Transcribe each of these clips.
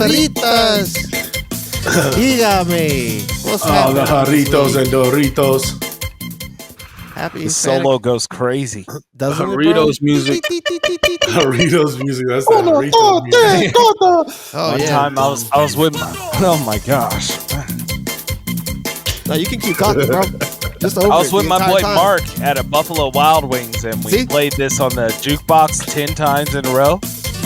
Jarritas. Dígame. What's Oh, the happening? Jarritos and Doritos. Happy The Hispanic. solo goes crazy. Doesn't Doritos music. Jarritos music. That's the Jarritos music. Oh, One yeah. time I was with my, oh my gosh. No, you can keep talking, bro. Just over I was it with the my entire boy time. Mark at a Buffalo Wild Wings, and we See? played this on the jukebox 10 times in a row.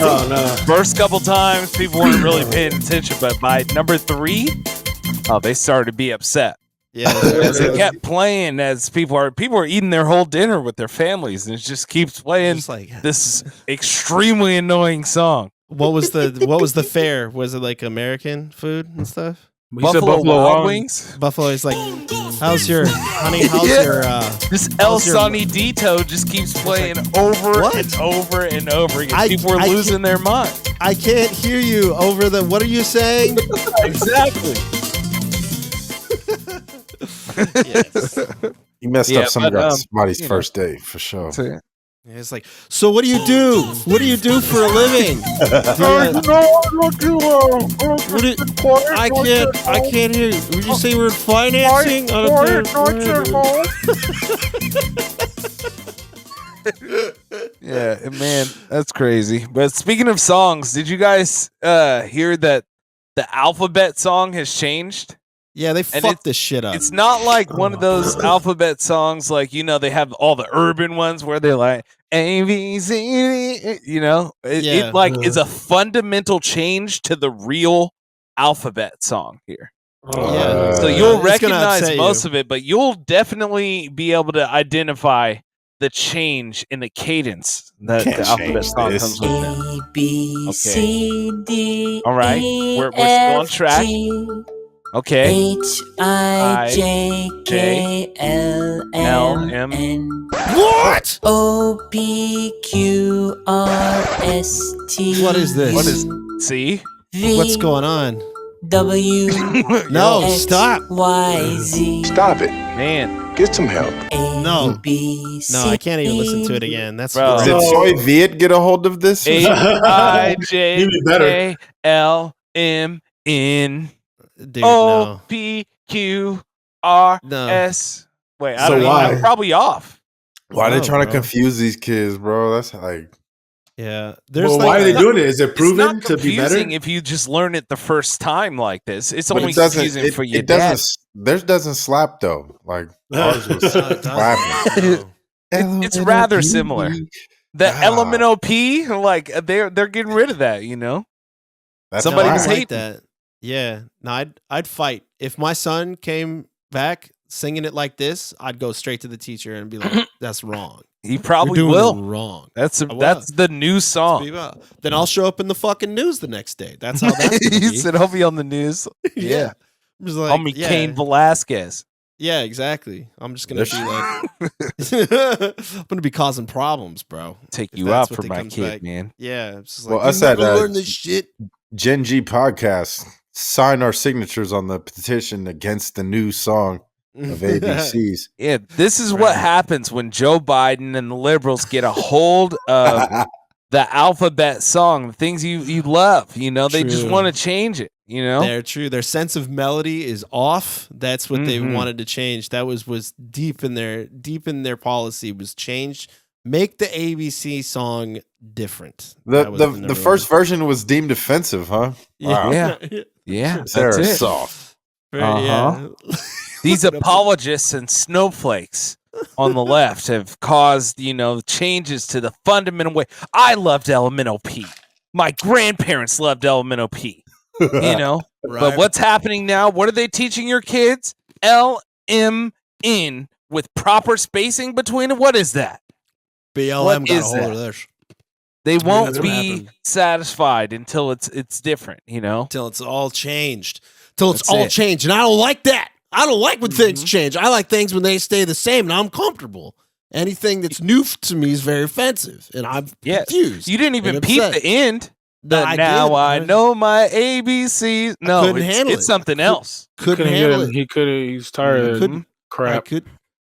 Oh, no. First couple times, people weren't really paying attention, but by number 3, oh, they started to be upset. Yeah. As it kept playing, as people are eating their whole dinner with their families, and it just keeps playing Just like, this extremely annoying song. what was the fare? Was it like American food and stuff? He said Buffalo Wild Wild Wings. Buffalo is like, how's your honey? How's Yeah. your This El how's your- Sonidito just keeps playing over What? and over and over again. I- People were I losing their mind. I can't hear you over the. What are you saying? Exactly. Yes. You messed Yeah, up but, somebody's you know. first day for sure. Yeah, it's like, so what do you do? What do you do for a living? I can't hear you. Would you say we're financing? Yeah, man, that's crazy. But speaking of songs, did you guys hear that the alphabet song has changed? Yeah, they And fucked this shit up. It's not like one of those alphabet songs, like, you know, they have all the urban ones where they're like A B C D, you know, Yeah. it like is a fundamental change to the real alphabet song here. Yeah. So you'll It's gonna recognize upset most you. of it, but you'll definitely be able to identify the change in the cadence that Can't the alphabet change song this. comes with now. A B C D. All right, we're still on track. Okay. H I J K L M N What? O P Q R S T. What is this? What is C? What's going on? W No, X, stop. Y Z Stop it. Man, Get some help. No. A B C. No, I can't even listen to it again. That's Bro. great. Did Soy Viet get a hold of this? A I J Even better. K L M N Dude, O no. P Q R No. S. Wait, I So don't know. why? I'm probably off. Why are they No, trying to bro. confuse these kids, bro? That's like Yeah. There's Well, like, why are they doing it? Is it It's proven not to be better? confusing if you just learn it the first time like this. It's but only it doesn't. confusing It, for your it dad. doesn't. Theirs doesn't slap though. Like ours was No, it doesn't. slapping. It's rather similar. The Nah. elemental P, like they're getting rid of that, you know. That's Somebody I was don't why. like that. Yeah. No, I'd fight. If my son came back singing it like this, I'd go straight to the teacher and be like, that's wrong. He You're probably doing will. it wrong. That's will. the new song. Then I'll show up in the fucking news the next day. That's how that's gonna He be. said he'll be on the news. Yeah. I'm just like, Homie yeah, Cain Velasquez. yeah, exactly. I'm just gonna This- be like, I'm gonna be causing problems, bro. Take If you that's out what for they my comes kid, back. man. Yeah, it's just Well, like, us you at, never learn this shit. Gen G podcast sign our signatures on the petition against the new song of ABCs. Yeah, this is what Right. happens when Joe Biden and the liberals get a hold of the alphabet song, the things you love. You know, they just True. want to change it. You know, They're true. Their sense of melody is off. That's what they Mhm. wanted to change. That was deep in their policy was change. Make the ABC song different. That was The the number first one. version was deemed offensive, huh? Wow. Yeah. yeah, that's They're it. soft. Yeah. These apologists and snowflakes on the left have caused, you know, changes to the fundamental way. I loved Elemental P. My grandparents loved Elemental P. You know, Right. but what's happening now? What are they teaching your kids? LMN with proper spacing between it. What is that? BLM what got a is hold that? of this They won't that's what be happened. satisfied until it's different. You know. till it's all changed. Till it's That's all it. changed, and I don't like that. I don't like when things Mhm. change. I like things when they stay the same, and I'm comfortable. Anything that's new to me is very offensive, and I'm Yes. confused. You didn't even and peep upset. the end. No, That I now did. I know my ABCs. No, couldn't handle it's it. something else. couldn't Couldn't handle get it. He couldn't. He's tired of Couldn't. I crap. could.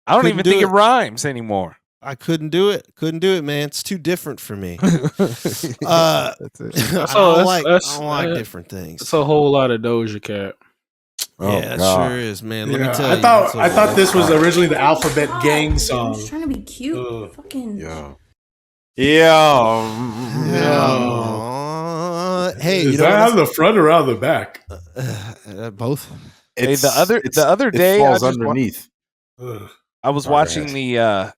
I don't Couldn't even do think it it. rhymes anymore. I couldn't do it. Couldn't do it, man. It's too different for me. That's it. I don't like different things. It's a whole lot of Doja Cat. Oh, yeah, it God. sure is, man. Let me Yeah, tell you. I thought this was originally the Alphabet Gang I'm song. just trying to be cute. Ugh. Fucking. Yeah. Hey, Is you know that what on the front or on the back? both? Hey, the other it day, falls I just underneath. Ugh. I was Sorry, watching guys. the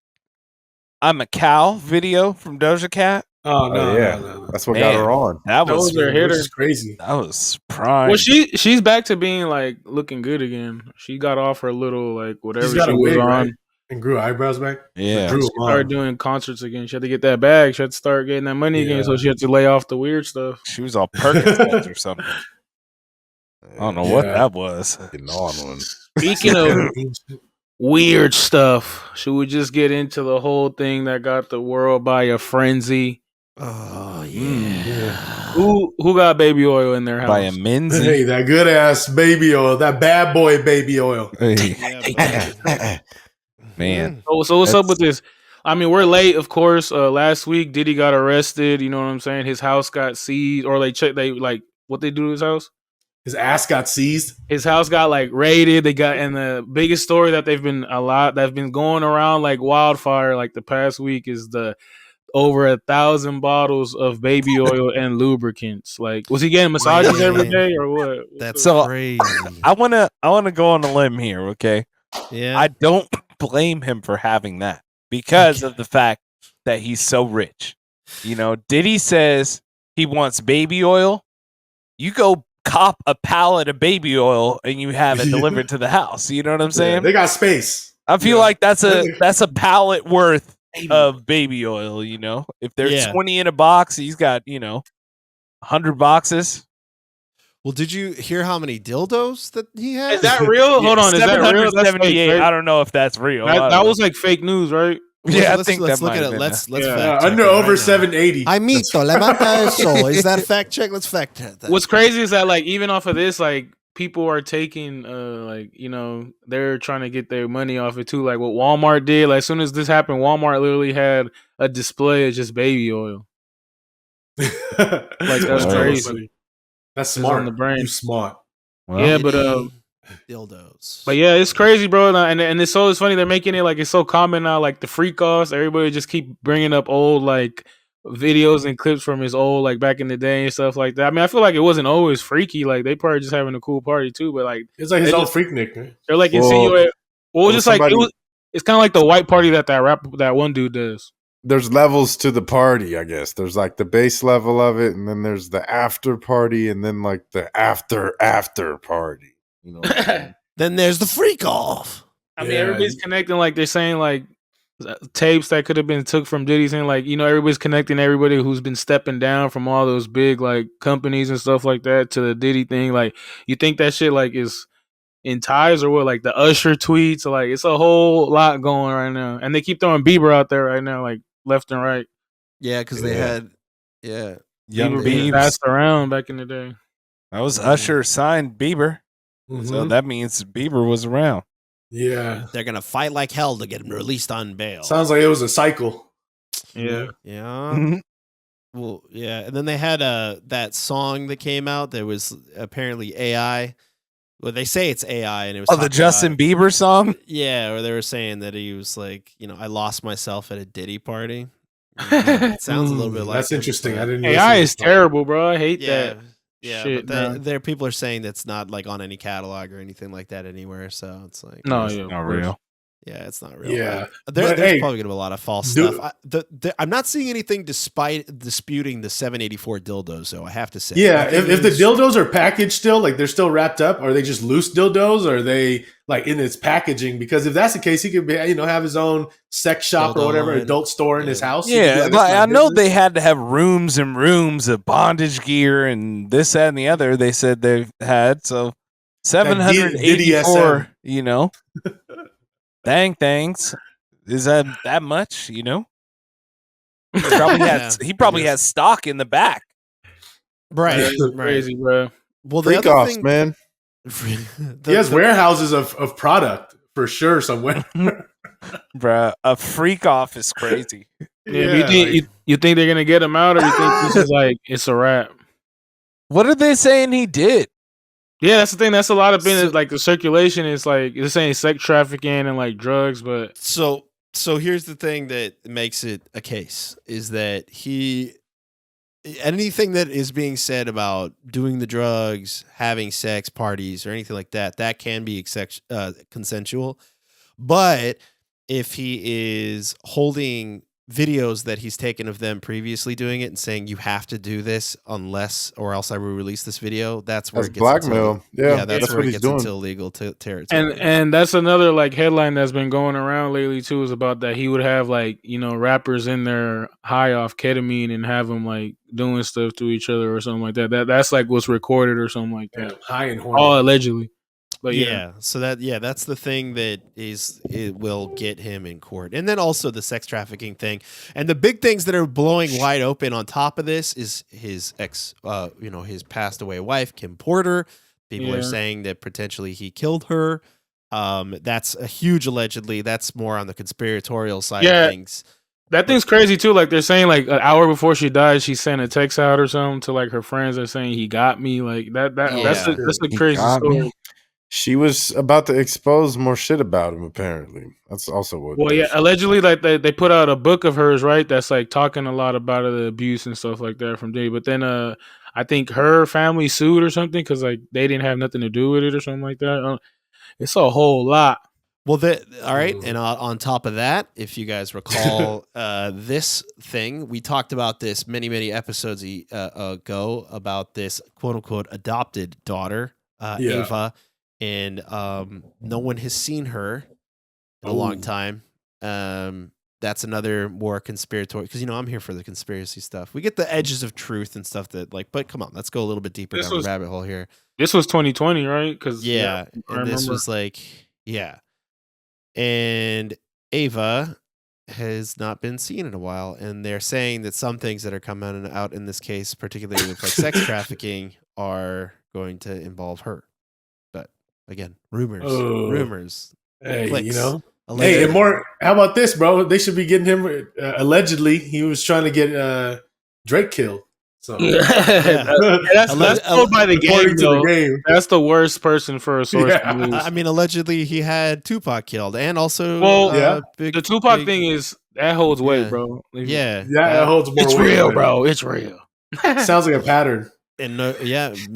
"I'm a Cow" video from Doja Cat. Oh no, yeah. no. That's what got Man. her on. That was Those are This hitters. is crazy. that was prime. Well, she's back to being like looking good again. She got off her little like whatever She's got she a was wig, on. right? And grew eyebrows back. Yeah. Drew She them started on. doing concerts again. She had to get that bag. She had to start getting that money again. So Yeah. she had to lay off the weird stuff. She was all Percocets or something. I don't know what Yeah. that was. Getting on one. Speaking of weird stuff, should we just get into the whole thing that got the world by a frenzy? Oh Yeah. Who got baby oil in their house? By a Menzie. Hey, that good ass baby oil, that bad boy baby oil. Yeah, Man. So what's up That's- with this? I mean, we're late, of course. Last week, Diddy got arrested. You know what I'm saying? His house got seized, or they checked. They like what they do to his house. His ass got seized. His house got like raided. They got, and the biggest story that's been going around like wildfire like the past week is the over 1,000 bottles of baby oil and lubricants. Like, was he getting massages every Man. day or what? That's So, crazy. I wanna go on a limb here, okay? Yeah. I don't blame him for having that because of the fact that he's so rich. You know, Diddy says he wants baby oil. You go cop a pallet of baby oil and you have it delivered to the house. You know what I'm Yeah, saying? they got space. I feel yeah. like that's a pallet worth of baby oil, you know. If there's Yeah. 20 in a box, he's got, 100 boxes. Well, did you hear how many dildos that he has? Is that real? Hold on, is that real? That's fake, 778. right? I don't know if that's real. I That don't know. was like fake news, right? Yeah, I let's, think let's that look might at have it. been Let's Yeah. fact check Under it over right now. 780. I mito, levanta eso. Is that a fact check? Let's fact check that. What's crazy is that like even off of this, like people are taking they're trying to get their money off it too. Like what Walmart did. Like as soon as this happened, Walmart literally had a display of just baby oil. Like that's Wow. crazy. That's It's smart. on the brain. You smart. Well, Yeah, but dildos. But yeah, it's crazy, bro, and it's funny. They're making it like it's so common now, like the freak offs. Everybody just keep bringing up old like videos and clips from his old like back in the day and stuff like that. I mean, I feel like it wasn't always freaky. Like they probably just having a cool party too. But like It's like his They own just- freak nick. Right? they're like Well, insinuating. Well, well, just like somebody- it's kind of like the white party that one dude does. There's levels to the party, I guess. There's like the base level of it, and then there's the after party, and then like the after party. You know what I'm saying? Then there's the freak off. I mean, Yeah, everybody's connecting. Like they're saying like tapes that could have been took from Diddy, saying like everybody's connecting everybody who's been stepping down from all those big like companies and stuff like that to the Diddy thing. Like you think that shit like is in ties or what? Like the Usher tweets, like it's a whole lot going right now, and they keep throwing Bieber out there right now, like left and right. Yeah, because they Yeah. had. Yeah. Young Bieber being Biebs. passed around back in the day. That was Usher signed Bieber. So Mhm. that means Bieber was around. Yeah. They're gonna fight like hell to get him released on bail. Sounds like it was a cycle. Yeah. Yeah. Well, yeah, and then they had that song that came out that was apparently AI. Well, they say it's AI, and it was Oh, the talking Justin about- Bieber song? Yeah, or they were saying that he was like, I lost myself at a Diddy party. It sounds a little bit like That's him, interesting. but- I didn't. AI listen is to terrible, bro. I hate Yeah, that. yeah. shit, but no. there people are saying that's not like on any catalog or anything like that anywhere. So it's like, No, It's yeah, of not course. real. yeah, it's not real. Yeah, There's but hey, probably gonna be a lot of false do- stuff. I'm not seeing anything disputing the 784 dildos, though. I have to say, Yeah, Nothing if the is- dildos are packaged still, like they're still wrapped up, are they just loose dildos? Or are they like in its packaging? Because if that's the case, he could be, have his own sex shop Dildo or whatever, line. adult store in his house. He could be Yeah, like, like, "This is my I know business." they had to have rooms and rooms of bondage gear and this, that, and the other. They said they've had so 784. Dang things. Is that much? He probably has. Yeah, He probably I guess. has stock in the back. right, It's right. crazy, bro. Well, the Freak other offs, thing, man. He has warehouses of product for sure somewhere. Bruh, a freak off is crazy. Yeah, but you think they're gonna get him out, or you think this is like it's a wrap? What are they saying he did? Yeah, that's the thing. That's a lot of So- like the circulation is like they're saying sex trafficking and like drugs, but So here's the thing that makes it a case is that anything that is being said about doing the drugs, having sex parties, or anything like that, that can be consensual. But if he is holding videos that he's taken of them previously doing it and saying you have to do this unless or else I will release this video, that's where That's it gets blackmail. Into, That's where what it he's gets doing. into illegal territory. and that's another like headline that's been going around lately too, is about that he would have like, you know, rappers in there high off ketamine and have them like doing stuff to each other or something like that. That's like what's recorded or something like that. High and horny. All allegedly. But so that's the thing that it will get him in court. And then also the sex trafficking thing. And the big things that are blowing wide open on top of this is his his passed away wife, Kim Porter. People are saying that potentially he killed her. That's a huge allegedly. That's more on the conspiratorial side of things. That thing's crazy too. Like they're saying, like an hour before she died, she sent a text out or something to like her friends. They're saying he got me. Like that's a crazy story. She was about to expose more shit about him. Apparently, that's also what. Well, yeah, allegedly, like they put out a book of hers, right? That's like talking a lot about the abuse and stuff like that from Diddy. But then, I think her family sued or something because like they didn't have nothing to do with it or something like that. It's a whole lot. Well, all right. And on top of that, if you guys recall this thing, we talked about this many episodes ago about this quote unquote adopted daughter, Ava, and no one has seen her in a long time. That's another more conspiratorial because I'm here for the conspiracy stuff. We get the edges of truth and stuff that but come on, let's go a little bit deeper down the rabbit hole here. This was 2020, right? Because this was and Ava has not been seen in a while, and they're saying that some things that are coming out in this case, particularly with like sex trafficking, are going to involve her. But again, rumors. Hey, clicks, allegedly. Hey, and more. How about this, bro? They should be getting him. Allegedly, he was trying to get Drake killed. So that's told by the game, though. Game. That's the worst person for a source to lose. I mean, allegedly he had Tupac killed, and also the Tupac thing is that holds weight, bro. That holds more weight. It's real, bro. It's real. Sounds like a pattern. And Notorious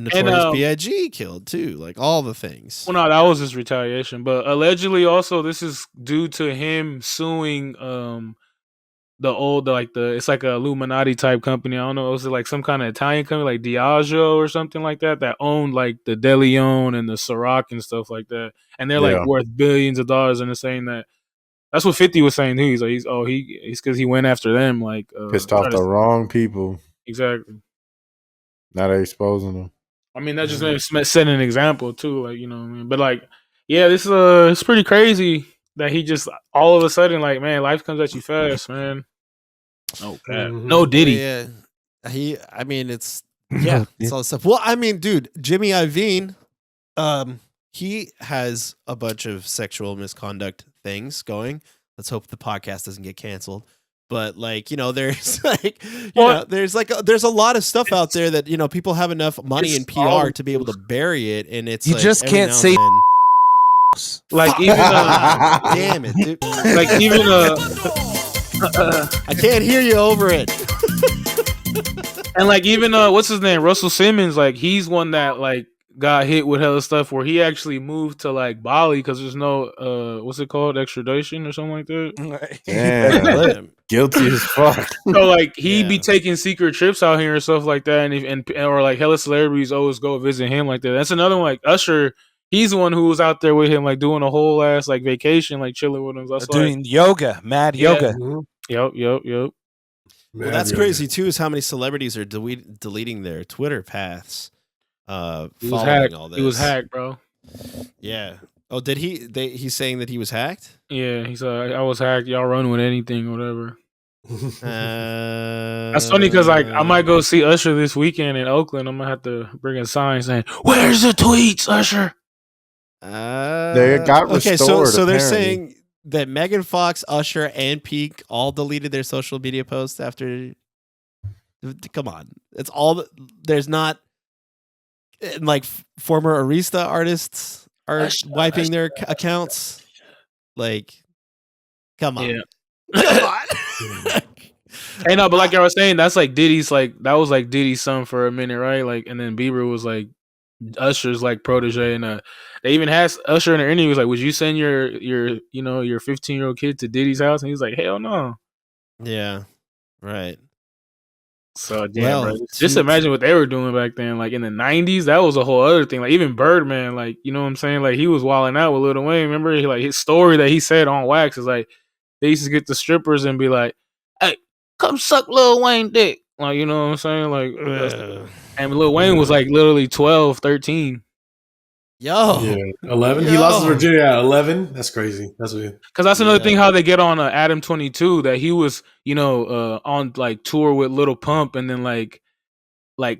B.I.G. killed too, like all the things. Well, no, that was his retaliation, but allegedly also this is due to him suing it's like a Illuminati type company. I don't know, was it like some kind of Italian company like Diageo or something like that owned like the De Leon and the Ciroc and stuff like that, and they're like worth billions of dollars. And they're saying that's what 50 was saying too. He's like he's because he went after them, like pissed off the wrong people. Exactly. Not exposing them. I mean, that just set an example too, like, you know what I mean? But like, yeah, this it's pretty crazy that he just all of a sudden, like, man, life comes at you fast, man. No Diddy. Yeah. It's all this stuff. Well, I mean, dude, Jimmy Iovine, he has a bunch of sexual misconduct things going. Let's hope the podcast doesn't get canceled. But like, there's there's a lot of stuff out there that, people have enough money and PR to be able to bury it. And it's you just can't say like even damn it, dude. Like even I can't hear you over it. And like even what's his name? Russell Simmons, like he's one that like got hit with hella stuff where he actually moved to like Bali because there's no what's it called, extradition or something like that. Damn. Guilty as fuck. So like he be taking secret trips out here and stuff like that, and or like hella celebrities always go visit him like that. That's another one. Like Usher, he's the one who was out there with him, like doing a whole ass like vacation, like chilling with him. That's doing yoga, mad yoga. Yep. Well, that's crazy too. Is how many celebrities are deleting their Twitter paths. Following all this. He was hacked, bro. Yeah. Oh, did he? He's saying that he was hacked. Yeah, he said I was hacked. Y'all run with anything, or whatever. That's funny because like I might go see Usher this weekend in Oakland. I'm gonna have to bring a sign saying, "Where's the tweets, Usher?" They got okay. So restored, they're apparently. saying that Megan Fox, Usher, and Peak all deleted their social media posts after. Come on, it's all. There's not like former Arista artists are wiping their accounts. Like, come on, come on. Hey, no, but like I was saying, that's like Diddy's like that was like Diddy's son for a minute, right? Like, and then Bieber was like Usher's like protege, and they even had Usher in their interview. Was like, "Would you send your 15-year-old kid to Diddy's house?" And he's like, "Hell no." Yeah, right. So damn, Well, bro. Just imagine what they were doing back then. Like in the '90s, that was a whole other thing. Like even Birdman, like you know what I'm saying? Like he was wilding out with Lil Wayne. Remember, like his story that he said on Wax is like they used to get the strippers and be like, "Hey, come suck Lil Wayne dick." Like you know what I'm saying? Like, and Lil Wayne was like literally 12, 13. Yo, yeah, 11. He lost his virginity at 11. That's crazy. That's what. Because that's another thing how they get on Adam 22 that he was on like tour with Little Pump and then like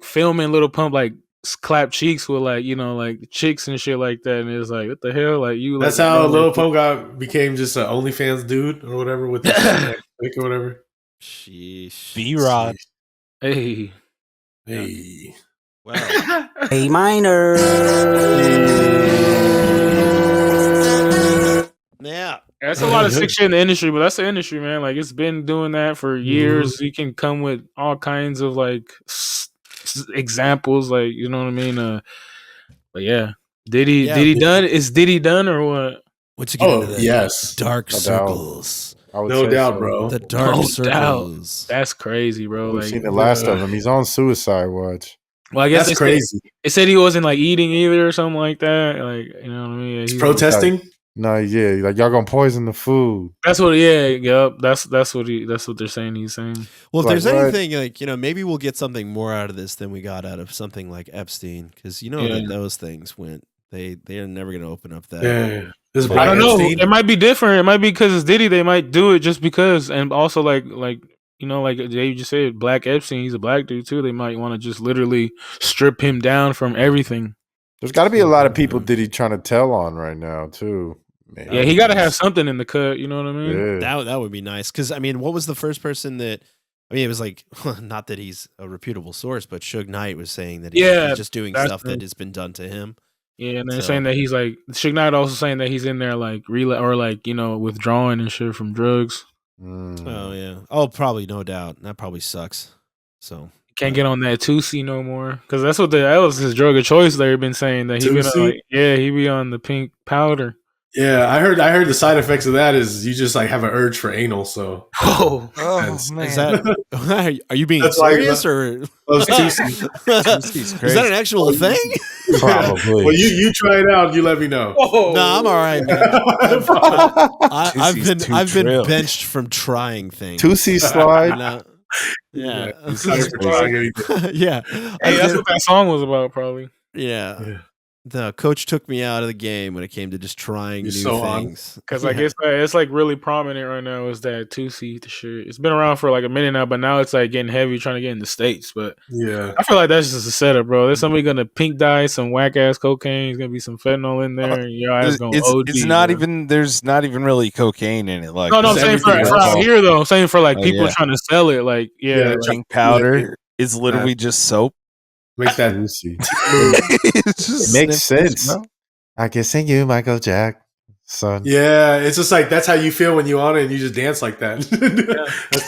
filming Little Pump like clap cheeks with like like chicks and shit like that, and it's like what the hell like you. That's like, how Lil Pump became just an OnlyFans dude or whatever with the chick or whatever. Sheesh. B-Rod. Hey. Well, A minor. yeah. That's a lot of sick shit in the industry, but that's the industry, man. Like it's been doing that for years. You can come with all kinds of like examples, like you know what I mean. But yeah, Diddy done? Is Diddy done or what? Once you get into the yes, dark No doubt. circles, no doubt, bro. the dark No circles. That's crazy, bro. We've Like, seen the last of him. He's on suicide watch. well, I guess That's crazy. It said he wasn't like eating either or something like that. Like, you know what I mean? He's protesting. No, yeah, like y'all gonna poison the food. That's what. Yeah, yep. That's what they're saying. He's saying. Well, if Like, there's what? anything like maybe we'll get something more out of this than we got out of something like Epstein, because that those things went. They are never going to open up that. Yeah, this is I Black don't know. Epstein. It might be different. It might be because it's Diddy. They might do it just because, and also like Dave just said, Black Epstein. He's a black dude too. They might want to just literally strip him down from everything. There's got to be a lot of people Diddy trying to tell on right now too. Man, Yeah, he got to have something in the cut. You know what I mean? Yeah. That would be nice, because I mean, what was the first person that? I mean, it was like not that he's a reputable source, but Suge Knight was saying that he's just doing stuff that has been done to him. Yeah, and they're saying that he's like Suge Knight also saying that he's in there like withdrawing and shit from drugs. Oh yeah. Oh, probably, no doubt. That probably sucks. So can't get on that 2C no more, because that was his drug of choice. They've been saying that he be on the pink powder. Yeah, I heard the side effects of that is you just like have an urge for anal. So man, is that? Are you being serious or? Those 2C. Is that an actual thing? Probably. Well, you try it out. You let me know. No, I'm all right, man. I've been benched from trying things. 2C slide. Yeah. Yeah. Hey, that's what that song was about, probably. Yeah. The coach took me out of the game when it came to just trying new things. Because I guess it's like really prominent right now is that 2C shit. It's been around for like a minute now, but now it's like getting heavy trying to get in the States. But yeah, I feel like that's just a setup, bro. There's somebody gonna pink dye some whack ass cocaine. There's gonna be some fentanyl in there. And your ass gonna OD. It's not even. There's not even really cocaine in it. Like no, I'm saying for out here though. I'm saying for like people trying to sell it. Like pink powder is literally just soap. Make that juicy. It makes sense. No? I can sing you, Michael Jackson. Yeah, it's just like that's how you feel when you on it and you just dance like that. That's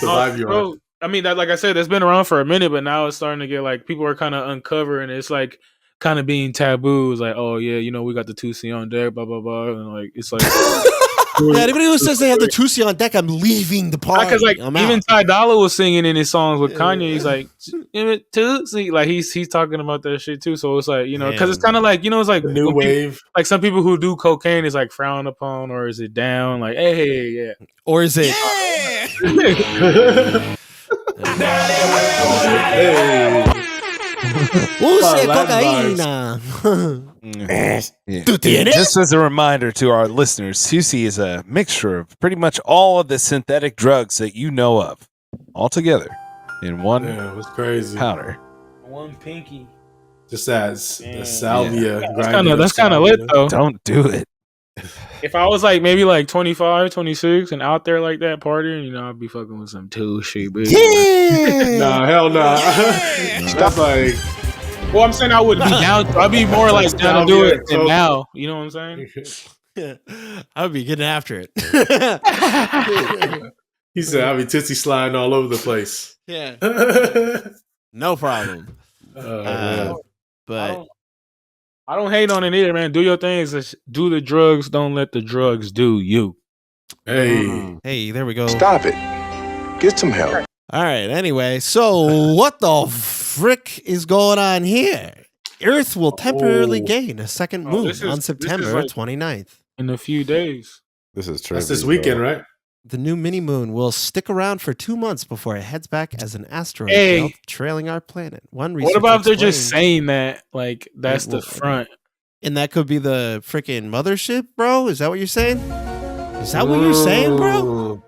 the vibe you're on. I mean, that like I said, it's been around for a minute, but now it's starting to get like people are kind of uncovering. It's like kind of being taboo. It's like, oh yeah, we got the 2C on deck, blah blah blah, and like it's like. Yeah, anybody who says they have the 2C on deck, I'm leaving the party. Because like even Ty Dolla was singing in his songs with Kanye. He's like 2C, like he's talking about that shit too. So it's like because it's kind of like it's like new wave. Like some people who do cocaine is like frowned upon, or is it down? Like hey, or is it? Use cocaína. Just as a reminder to our listeners, 2C is a mixture of pretty much all of the synthetic drugs that you know of, all together in one it was crazy powder. one pinky. Just as the Yeah. salvia. That's kind of lit though. Don't do it. If I was like maybe like 25, 26 and out there like that partying, you know, I'd be fucking with some Tushi, bitch. Nah, hell nah. That's like. Well, I'm saying I wouldn't be down. I'd be more like down to do it than now. You know what I'm saying? I would be getting after it. He said, "I'll be tootsie sliding all over the place." Yeah, no problem. But I don't hate on it either, man. Do your things. Do the drugs. Don't let the drugs do you. Hey, hey, there we go. Stop it. Get some help. All right. Anyway, so what the frick is going on here? Earth will temporarily gain a second moon on September like 29th. In a few days. This is true. that's this weekend, right? The new mini moon will stick around for 2 months before it heads back as an asteroid belt trailing our planet. What about if they're just saying that, like, that's the front? And that could be the freaking mothership, bro? Is that what you're saying? Is that what you're saying, bro?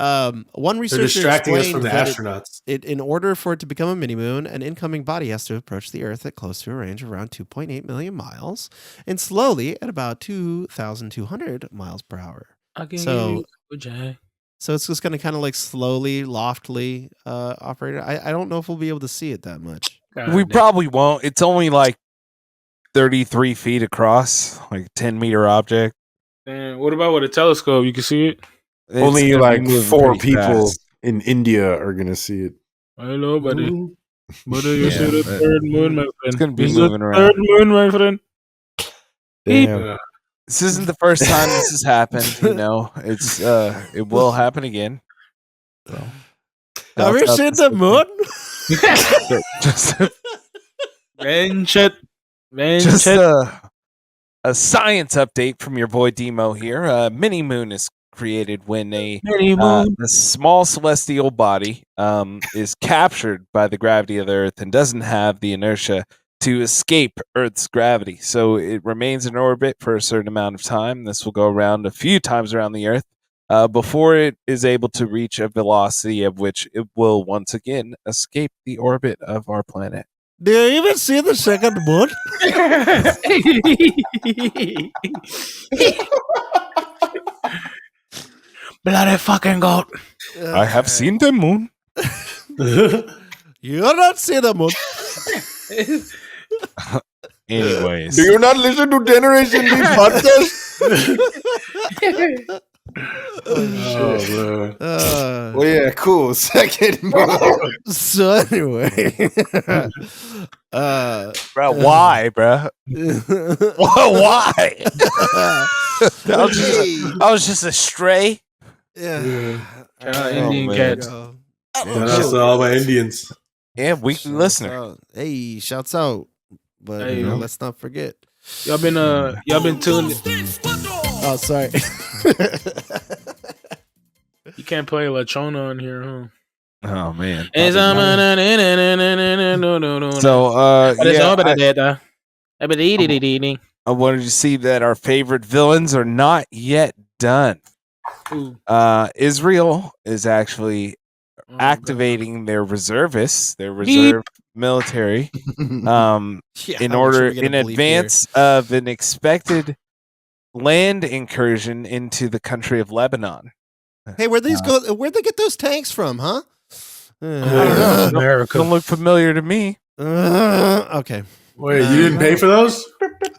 One researcher They're distracting us from the explained astronauts. in order for it to become a mini moon, an incoming body has to approach the Earth at close to a range of around 2.8 million miles and slowly at about 2,200 miles per hour. So it's just going to kind of like slowly, loftily operate. I don't know if we'll be able to see it that much. We probably won't. It's only like 33 feet across, like a 10-meter object. And what about with a telescope? You can see it? Only gonna like be moving 4 pretty people fast. in India are gonna see it. Hello, buddy. Ooh. Buddy, you see the third moon, my friend. It's gonna be It's moving the around. third moon, my friend. Damn. This isn't the first time this has happened. You know, it's it will happen again. So, Have you seen the moon? just Just a science update from your boy Demo here. Mini moon is created when a small celestial body is captured by the gravity of the Earth and doesn't have the inertia to escape Earth's gravity. So it remains in orbit for a certain amount of time. This will go around a few times around the Earth before it is able to reach a velocity of which it will once again escape the orbit of our planet. Do you even see the second moon? Bloody fucking goat. I have seen the moon. You not see the moon. Anyways. Do you not listen to Generation D podcast? Oh yeah, cool. Second moon. So anyway, Bro, why, bro? Why? I was just a stray. yeah. Indian man. cats. That's all my Indians. Yeah, weekly listener. Hey, shouts out. But Hey, yo. let's not forget. Y'all been tuned. Oh, sorry. You can't play Lachona on here, huh? Oh man. So I wanted to see that our favorite villains are not yet done. Israel is actually activating their reservists, their reserve military, in order in advance of an expected land incursion into the country of Lebanon. Hey, where'd these go? Where'd they get those tanks from, huh? America. Don't look familiar to me. Okay. Wait, you didn't pay for those?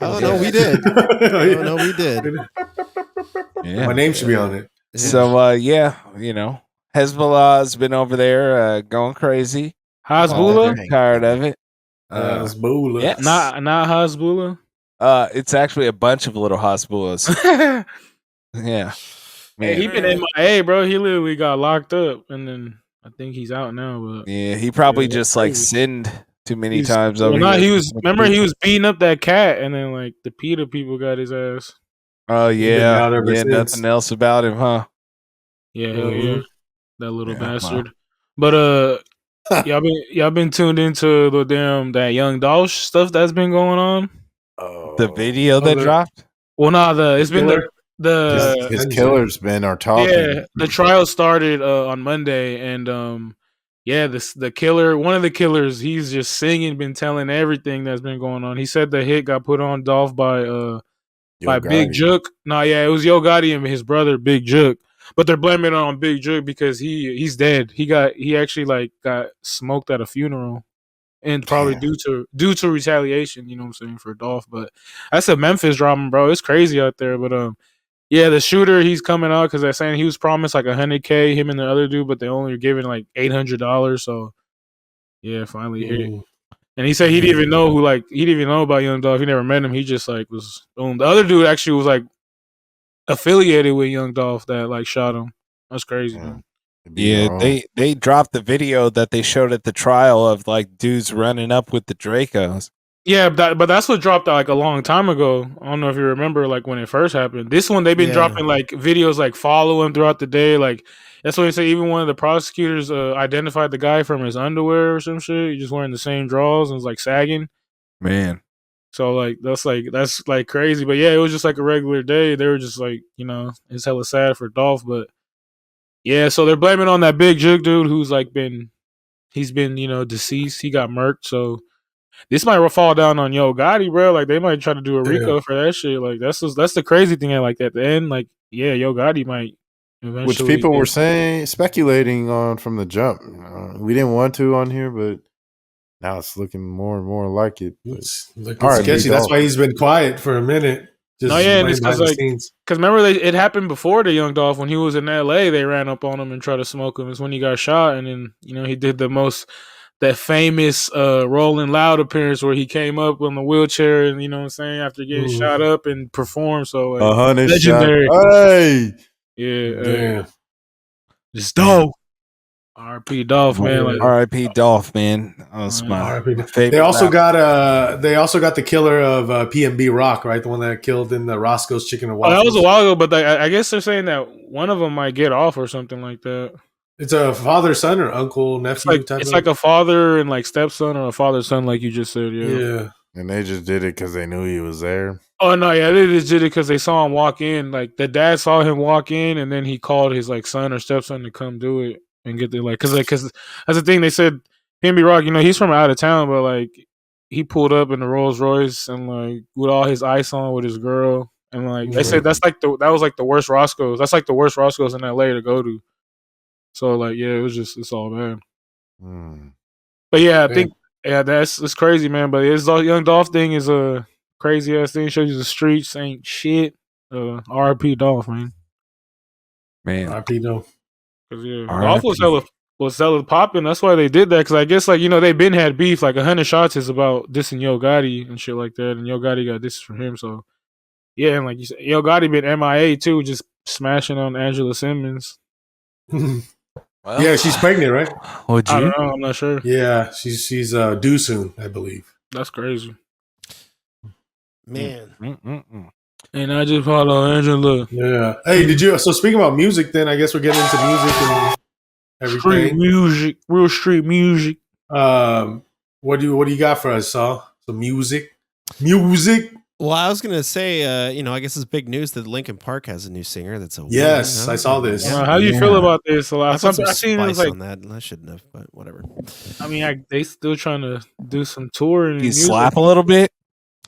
Oh no, we did. Oh no, we did. Yeah. My name should be on it. So yeah, you know, Hezbollah's been over there going crazy. Hezbollah? They're tired of it. It's Boola. Yes. Not Hezbollah. It's actually a bunch of little Hezbollahs. Yeah. Hey, he been MIA, bro. He literally got locked up, and then I think he's out now. But Yeah, he probably just like sinned too many times over here. he was beating up that cat, and then like the PETA people got his ass. Oh been yeah, out ever yeah. since. Nothing else about him, huh? Yeah, Mhm. that little Yeah, bastard. But y'all been tuned into that Young Dolph stuff that's been going on. The video that dropped. Well, it's been his killer's been our talking. Yeah, the trial started on Monday, and yeah, the killer, one of the killers, he's just singing, been telling everything that's been going on. He said the hit got put on Dolph by Big Gotti. Jook. No, yeah, it was Yo Gotti and his brother Big Jook. But they're blaming it on Big Jook because he's dead. He actually like got smoked at a funeral. And probably Damn. due to retaliation, you know what I'm saying, for Dolph. But that's a Memphis drama, bro. It's crazy out there. But yeah, the shooter, he's coming out because they're saying he was promised like $100K, him and the other dude, but they only were giving like $800. So yeah, finally hit. Ooh. And he said he didn't even know he didn't even know about Young Dolph. He never met him. He just like was the other dude actually was like affiliated with Young Dolph that like shot him. That's crazy, Yeah. man. It'd be Yeah, wrong. they dropped the video that they showed at the trial of like dudes running up with the Dracos. Yeah, but that's what dropped like a long time ago. I don't know if you remember, like when it first happened. This one they've been Yeah. dropping like videos, like follow him throughout the day. Like that's what they say. Even one of the prosecutors identified the guy from his underwear or some shit. He just wearing the same drawers and was like sagging. Man, So that's like crazy. But yeah, it was just like a regular day. They were just like, you know, it's hella sad for Dolph. But yeah, so they're blaming on that Big Jug dude who's like he's been, you know, deceased. He got murked. So this might fall down on Yo Gotti, bro. Like they might try to do a RICO for that shit. Like that's the crazy thing. Like at the end, like yeah, Yo Gotti might eventually. Which people were speculating on from the jump. We didn't want to on here, but now it's looking more and more like it. But It's looking All right, sketchy. big That's dog. why he's been quiet for a minute. Just No, yeah, and running it's 'cause, behind the like, scenes. because remember it happened before the Young Dolph when he was in L.A. They ran up on him and tried to smoke him. It's when he got shot, and then you know he did that famous Rolling Loud appearance where he came up on the wheelchair and you know what I'm saying after getting Mhm. shot up and performed. So like, 100 legendary. shot. Hey, yeah, Damn. just Dolph. R.P. Dolph, man. Like, R.I.P. Dolph, man. That was my R.I.P. favorite. They also rapper. got the killer of PNB Rock, right? The one that killed in the Roscoe's Chicken and oh, Waffles. that was a while ago, but I guess they're saying that one of them might get off or something like that. It's a father son or uncle nephew type. It's like a father and like stepson or a father son, like you just said. yeah. and they just did it because they knew he was there. Oh no, yeah, they just did it because they saw him walk in. Like the dad saw him walk in, and then he called his like son or stepson to come do it and get the because that's the thing they said. PNB Rock, you know, he's from out of town, but like he pulled up in the Rolls Royce and like with all his ice on with his girl, and like they said that's like that was like the worst Roscoe's. That's like the worst Roscoe's in LA to go to. So like yeah, it's all bad. Hmm. But yeah, I think it's crazy, man. But his Young Dolph thing is a crazy ass thing. Shows you the streets ain't shit. R.I.P. Dolph, man. Man, R.I.P. No. Cause yeah, R.I.P. Dolph was hella popping. That's why they did that. Because I guess like you know they been had beef. Like 100 shots is about dissing Yo Gotti and shit like that, and Yo Gotti got this from him. So yeah, and like you said, Yo Gotti been MIA too, just smashing on Angela Simmons. well, Yeah, she's pregnant, right? Would I you? don't know. I'm not sure. Yeah, she's due soon, I believe. That's crazy. Man. Mm-mm-mm. And I just follow Angela. Yeah. Hey, did you? So speaking about music, then I guess we're getting into music and Street everything. music, real street music. What do you got for us, Saul? Some music. Music. Well, I was gonna say, you know, I guess it's big news that Linkin Park has a new singer. That's a woman, Yes, huh? I saw this. Yeah. How do you feel about this? I put some I seen it was spice like, on that, and I shouldn't have, but whatever. I mean, they still trying to do some touring. and You music. slap a little bit.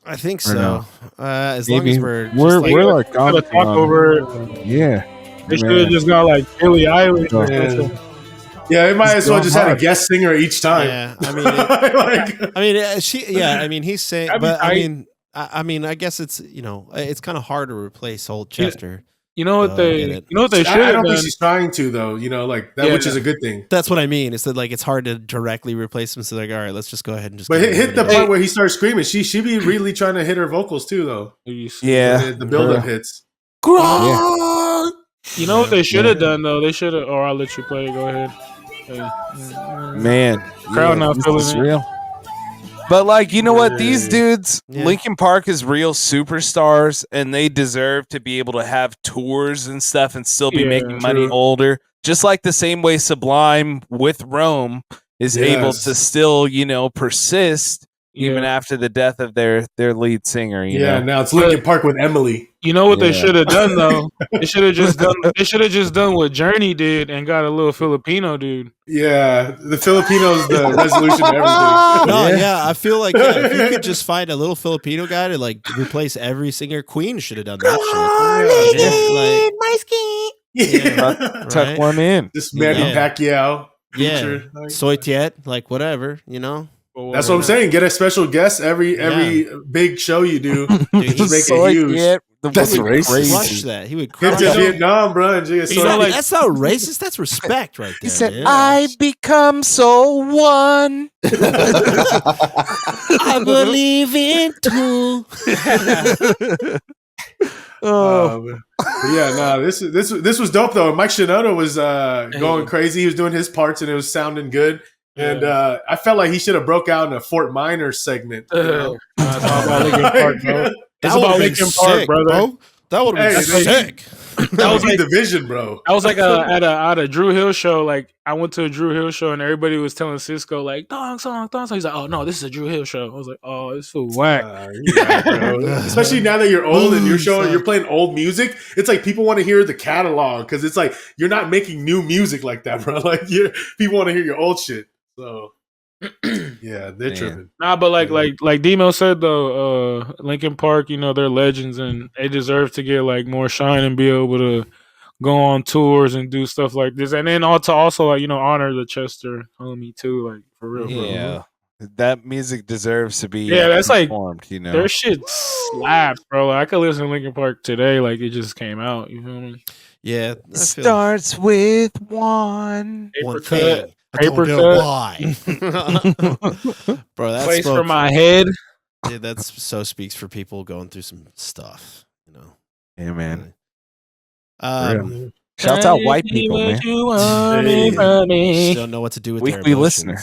I think Or so. no? As long Maybe as we're just we're like, like Gotta commenting talk on over it. it. Yeah, They should have just got like Billie Eilish. or Yeah. something. Yeah, it might as well going just had a hard. guest singer each time. yeah. I mean, Like- I mean, I mean, he's saying, That'd be but I tight. mean, I mean, I guess it's you know, it's kind of hard to replace old Chester. You know what I they? get You it. know what they should I have don't done? think she's trying to though. You know, like that, Yeah. which is a good thing. That's what I mean. It's that like it's hard to directly replace him. So like, all right, let's just go ahead and just. But get hit the rid of part it. where he starts screaming. She be really trying to hit her vocals too, though. yeah. The build up hits. You know what they should have done though? They should have. Or I'll let you play. Go ahead. Hey. Man, Crowd not this feeling is it. real. But like, you know what? These Yeah. dudes, Yeah. Linkin Park is real superstars, and they deserve to be able to have tours and stuff and still be Yeah, making money true. older. Just like the same way Sublime with Rome is able Yes. to still, you know, persist even after the death of their lead singer. You Yeah, know, now it's Linkin Park with Emily. You know what they Yeah. should have done though? They should have just done. They should have just done what Journey did and got a little Filipino dude. Yeah, the Filipinos, the resolution to everything. No, yeah, I feel like if you could just find a little Filipino guy to like replace every singer, Queen should have done that my skin. Yeah. tuck right? one in. Just Manny Yeah. Pacquiao. shit. Yeah, feature. Like, Soitiet, like whatever, you know. that's what I'm saying. Get a special guest every big show you do. Dude, Just make So, it huge. yeah, That's he would racist. crush that. He would Get crush to that. Vietnam, bro. And just You know, like- That's not racist. That's respect right there. He said, man. "I become so one." I believe in two. Oh, yeah, no, this was dope though. Mike Shinoda was going crazy. He was doing his parts and it was sounding good. And I felt like he should have broke out in a Fort Minor segment. You know? It's all about Linkin Park, bro. It's That about would've been Linkin Park, sick, brother. bro. That would have been Hey, sick. That was the vision, bro. I was like at a Drew Hill show. Like I went to a Drew Hill show and everybody was telling Cisco like thong song. He's like, oh no, this is a Drew Hill show. I was like, oh, it's so whack. You're right, bro. Especially now that you're old and you're playing old music. It's like people want to hear the catalog because it's like you're not making new music like that, bro. Like people want to hear your old shit. So yeah, they're tripping. Nah, but like Demo said though, Linkin Park, you know, they're legends and they deserve to get like more shine and be able to go on tours and do stuff like this, and then also like, you know, honor the Chester homie too, like for real. yeah. That music deserves to be That's like performed, you know. their shit slaps, bro. Like, I could listen to Linkin Park today, like it just came out. You feel me? Yeah, It starts with one. one Paper thing. cut. I don't Paper know cut. why. Bro, that's Place for my head. Dude, that's so speaks for people going through some stuff, you know. Yeah, man. Shouts Shouts out white people, man. don't know what to do with Weekly their listener.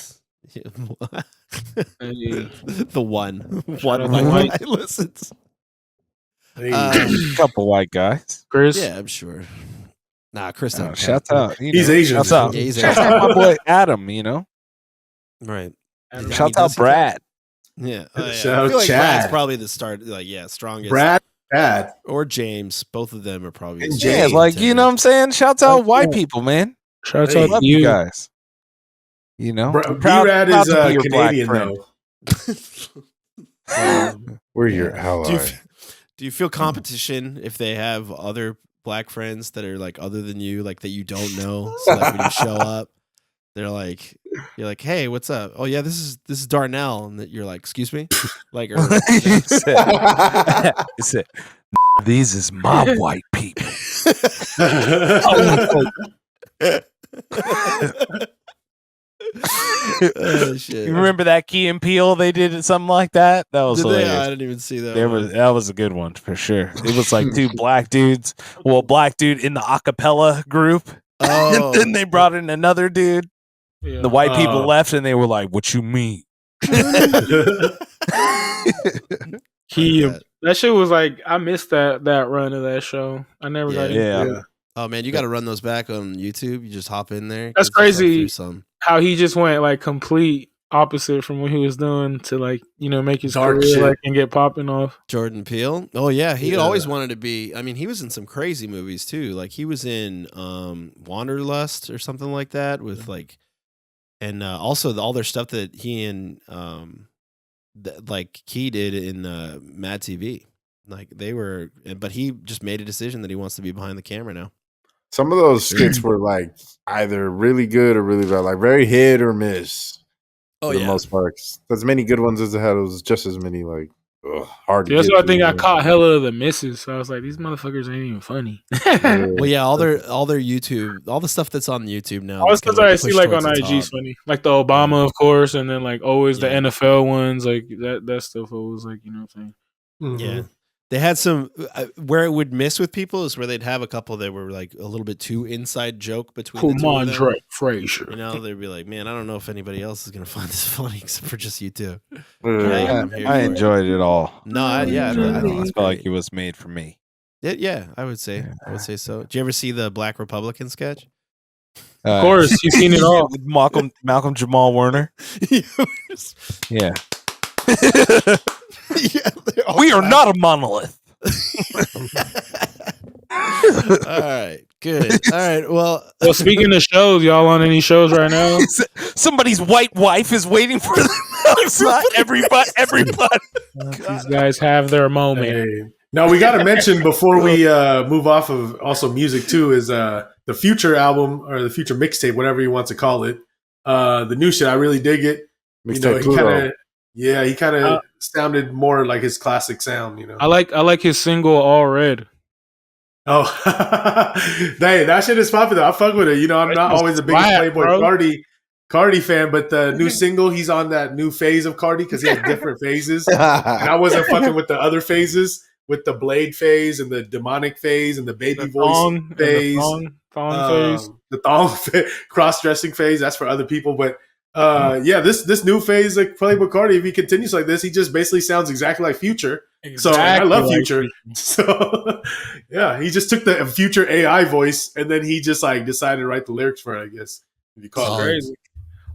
The one out white to guy listens. Couple white guys. Chris. Yeah, I'm sure. Nah, Chris. Oh, don't shouts count. out. You He's know, Asian. Shouts out. Yeah, he's Shouts Asian. out my boy Adam, you know. Right. Shouts out Brad. Yeah. Shout I out feel like Brad's Chad. probably the start. Like, strongest. Brad, or James. Both of them are probably. And the Yeah, James, like, you know what I'm saying? Shouts out white people, man. Shouts Hey, out Love to you you. guys. You know? I'm B-Rad proud is to be your black Canadian friend. though. We're your ally. Do you feel competition if they have other black friends that are like other than you, like that you don't know? So that when you show up, they're like, you're like, hey, what's up? Oh yeah, this is Darnell, and that you're like, excuse me, like, or, He said, these is my white people. oh shit. You remember that Key and Peele? They did something like that. That was Did they? hilarious. I didn't even see that. That was a good one for sure. It was like two black dudes. Well, black dude in the acapella group. Oh. And then they brought in another dude. Yeah. The white people left, and they were like, "What you mean?" That shit was like, I missed that run of that show. I never got into Yeah. it. Oh man, you got to run those back on YouTube. You just hop in there. That's 'cause it's, like, crazy. through some. How he just went like complete opposite from what he was doing to like, you know, make his Dark career shit. like and get popping off. Jordan Peele. Oh yeah, he Yeah. always wanted to be. I mean, he was in some crazy movies too. Like he was in Wanderlust or something like that with like, and also all their stuff that he and like Key did in Mad TV. Like they were, but he just made a decision that he wants to be behind the camera now. Some of those skits were like either really good or really bad, like very hit or miss. Oh For the most part, as many good ones as it had, it was just as many like hard. To That's get what I think. through, I caught hella of the misses. So I was like, these motherfuckers ain't even funny. Well, yeah, all their YouTube, all the stuff that's on YouTube now. All the stuff that I see like on IG IG is funny. Like the Obama, of course, and then like always the NFL ones, like that stuff always like, you know what I'm saying? Yeah. They had some where it would miss with people is where they'd have a couple that were like a little bit too inside joke between the two of them. Come on, Frazier. You know, they'd be like, "Man, I don't know if anybody else is gonna find this funny except for just you two." I enjoyed it all. No, I I felt like it was made for me. Yeah, I would say so. Did you ever see the Black Republican sketch? Of course, you've seen it all. Malcolm Jamal Werner. Yeah. We are not a monolith. All right, good. All right, well, speaking of shows, y'all on any shows right now? Somebody's white wife is waiting for them outside. Everybody. These guys have their moment. Hey. Now we got to mention before we move off of also music too is the Future album or the Future mixtape, whatever you want to call it. The new shit, I really dig it. Mixtape he kind of sounded more like his classic sound. I like his single All Red. Oh, dang, that shit is popular. I fuck with it. I'm not always a big Playboy Cardi fan, but the new single, he's on that new phase of Cardi because he has different phases. And I wasn't fucking with the other phases, with the Blade phase and the demonic phase and the baby voice phase. The thong cross-dressing phase, that's for other people. But this new phase, like Playboy Cardi, if he continues like this, he just basically sounds exactly like Future. So I love Future. So yeah, he just took the Future AI voice and then he just like decided to write the lyrics for it, I guess. If you call it crazy.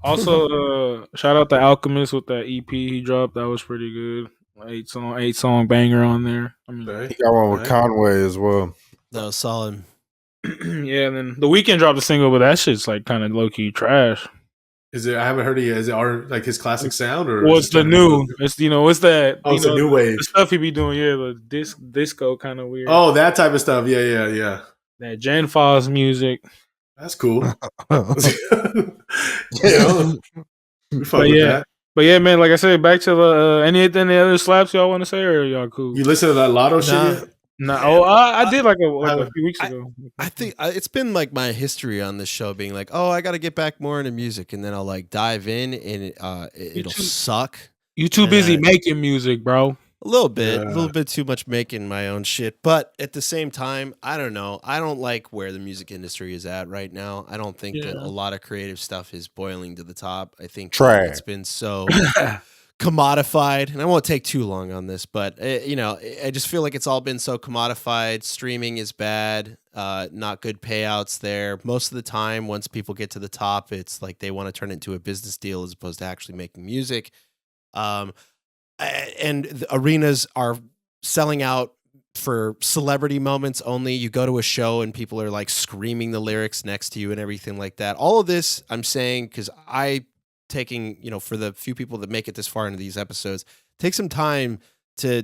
Also, shout out to Alchemist with that EP he dropped. That was pretty good. 8-song banger on there. He got one with Conway as well. That was solid. Yeah, and then The Weeknd dropped a single, but that shit's like kind of low key trash. Is it? I haven't heard it yet. Is it like his classic sound or? What's the new? It's what's that? It's a new wave. The stuff he be doing, the disco kind of weird. Oh, that type of stuff. Yeah. That Gen Foz music. That's cool. But yeah, man. Like I said, back to the anything the other slaps y'all want to say, or y'all cool? You listen to that Lotto shit yet? No, I did like a few weeks ago. I think it's been like my history on this show being like, oh, I got to get back more into music, and then I'll like dive in, and it'll suck. You too busy making music, bro. A little bit too much making my own shit. But at the same time, I don't know. I don't like where the music industry is at right now. I don't think that a lot of creative stuff is boiling to the top. I think it's been so commodified, and I won't take too long on this, but I just feel like it's all been so commodified. Streaming is bad, not good payouts there. Most of the time, once people get to the top, it's like they want to turn it into a business deal as opposed to actually making music. And the arenas are selling out for celebrity moments only. You go to a show and people are like screaming the lyrics next to you and everything like that. All of this I'm saying because for the few people that make it this far into these episodes, take some time to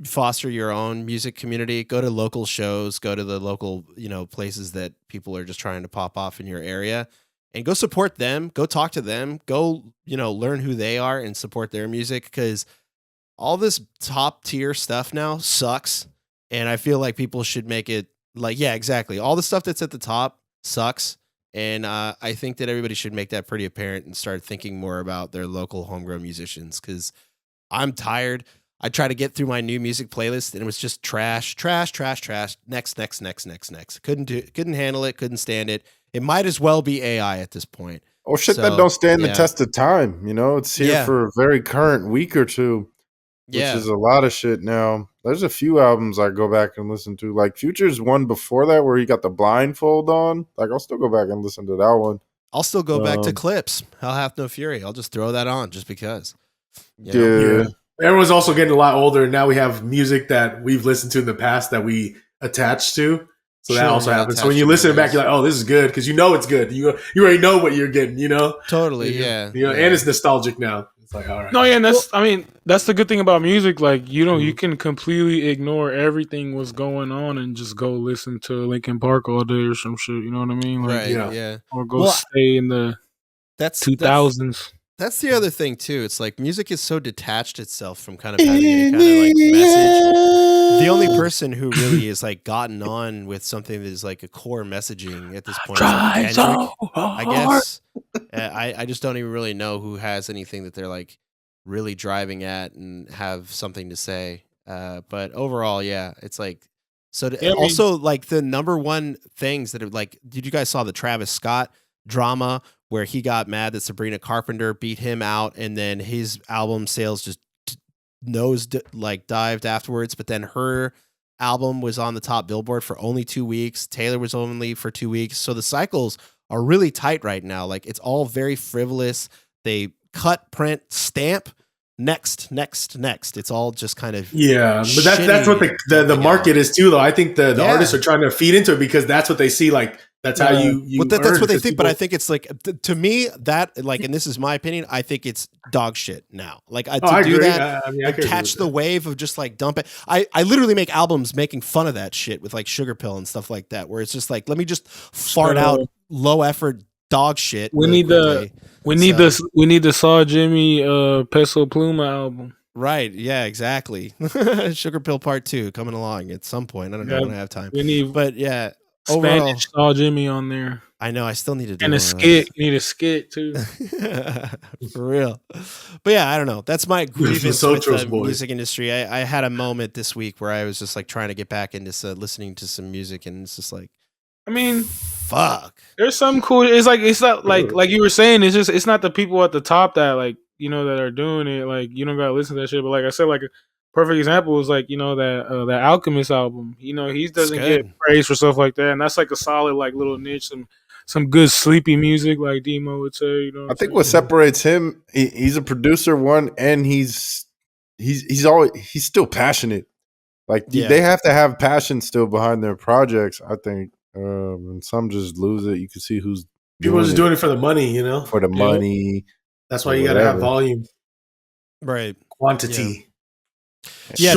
foster your own music community. Go to local shows, go to the local, places that people are just trying to pop off in your area, and go support them. Go talk to them. Go, learn who they are and support their music, because all this top tier stuff now sucks. And I feel like people should make it like, yeah, exactly. All the stuff that's at the top sucks. And I think that everybody should make that pretty apparent and start thinking more about their local homegrown musicians, because I'm tired. I try to get through my new music playlist and it was just trash. Next. Couldn't handle it. Couldn't stand it. It might as well be AI at this point. Or shit that don't stand the test of time. It's here for a very current week or two. Which is a lot of shit now. There's a few albums I go back and listen to. Like Future's one before that where he got the blindfold on. Like I'll still go back and listen to that one. I'll still go back to Clips. Hell Hath No Fury. I'll just throw that on just because. Yeah. Everyone's also getting a lot older, and now we have music that we've listened to in the past that we attach to. So that also happens. So when you listen back, you're like, "Oh, this is good," because it's good. You already know what you're getting. Totally, and it's nostalgic now. It's like, all right. No, yeah, and that's the good thing about music. Like, you can completely ignore everything what's going on and just go listen to Linkin Park all day or some shit. You know what I mean? Like, right. Yeah. Or go stay in the 2000s. That's the other thing too. It's like music is so detached itself from kind of having any kind of like message. The only person who really is like gotten on with something that is like a core messaging at this point is like Kendrick, I guess. I just don't even really know who has anything that they're like really driving at and have something to say. But overall, it's like like the number one things that are like, did you guys saw the Travis Scott drama where he got mad that Sabrina Carpenter beat him out, and then his album sales just dived afterwards, but then her album was on the top Billboard for only 2 weeks. Taylor was only for 2 weeks. So the cycles are really tight right now. Like, it's all very frivolous. They cut, print, stamp next. It's all just kind of but that's what the market is too, though. I think the artists are trying to feed into it because that's what they see. Like that's how you. That's what they think. But I think it's like to me that like, and this is my opinion. I think it's dog shit now. Like to do agree. that, I catch the wave of just like dump it. I literally make albums making fun of that shit with like Sugar Pill and stuff like that, where it's just like, let me just fart out low effort dog shit. We need the Saw Jimmy Peso Pluma album. Right. Yeah, exactly. Sugar Pill Part 2 coming along at some point. I don't know when I have time. But yeah. Spanish Saw Jimmy on there. I know. I still need to do and a skit. You need a skit too. For real. But yeah, I don't know. That's my grievance with the music industry. I had a moment this week where I was just like trying to get back into listening to some music, and it's just like, I mean, fuck. There's some cool. It's not like you were saying. It's not the people at the top that like that are doing it. Like you don't gotta listen to that shit. But like I said, like a perfect example is like that Alchemist album. He doesn't get praise for stuff like that, and that's like a solid like little niche. Some good sleepy music, like Demo would say. I think what separates him, he's a producer, and he's still passionate. Like they have to have passion still behind their projects, I think. And some just lose it. You can see who's people just doing it for the money, for the money. That's why you got to have volume, right? Quantity. Yeah,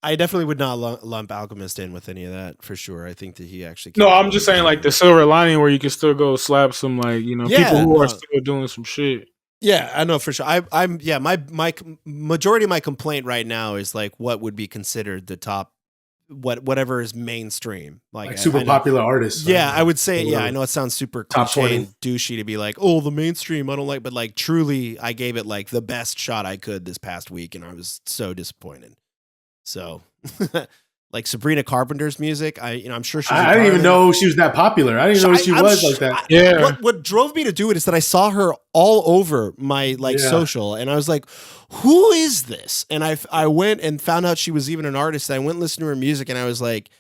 I definitely would not lump Alchemist in with any of that for sure. I think that he actually. No, I'm just saying like the silver lining where you can still go slap some like people who are still doing some shit. Yeah, I know for sure. I'm my majority of my complaint right now is like what would be considered the top. Whatever is mainstream, like super popular artists. Yeah, I would say. Yeah, I know it sounds super cliche and douchey to be like, oh, the mainstream I don't like, but like truly, I gave it like the best shot I could this past week, and I was so disappointed. So, like Sabrina Carpenter's music, I'm sure she's. I didn't even know she was that popular. I didn't know she was like that. Yeah. What drove me to do it is that I saw her all over my social, and I was like, who is this? And I went and found out she was even an artist. I went and listened to her music, and I was like,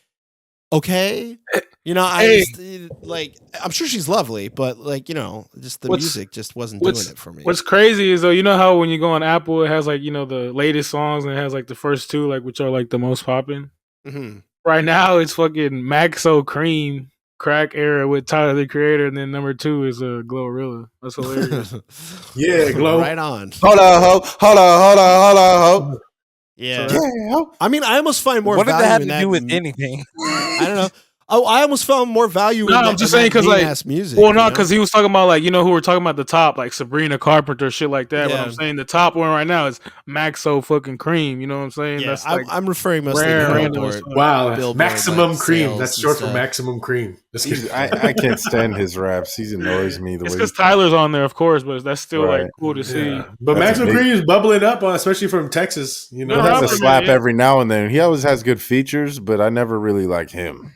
okay, I'm sure she's lovely, but just the music just wasn't doing it for me. What's crazy is though, you know how when you go on Apple, it has like the latest songs, and it has like the first two, like which are like the most popping. Mm-hmm. Right now, it's fucking Maxo Cream Crack Era with Tyler the Creator, and then number 2 is Glorilla. That's hilarious. Yeah, Glow. Right on. Hold on. Yeah. I mean, I almost find more value in that. What did that have to do with anything? I don't know. Oh, I almost found more value in that. I'm just saying because like music. Well, no, because he was talking about like who we're talking about the top, like Sabrina Carpenter, shit like that. Yeah. But I'm saying the top one right now is Maxo fucking Cream. You know what I'm saying? Yeah, that's like I'm referring mostly to Billboard. Wow, Billboard, Maximum Cream. That's short for Maximum Cream. I can't stand his raps. He annoys me. It's because Tyler's on there, of course, but that's still like cool to see. Yeah. But Maximum Cream is bubbling up, especially from Texas. He has a slap every now and then. He always has good features, but I never really like him.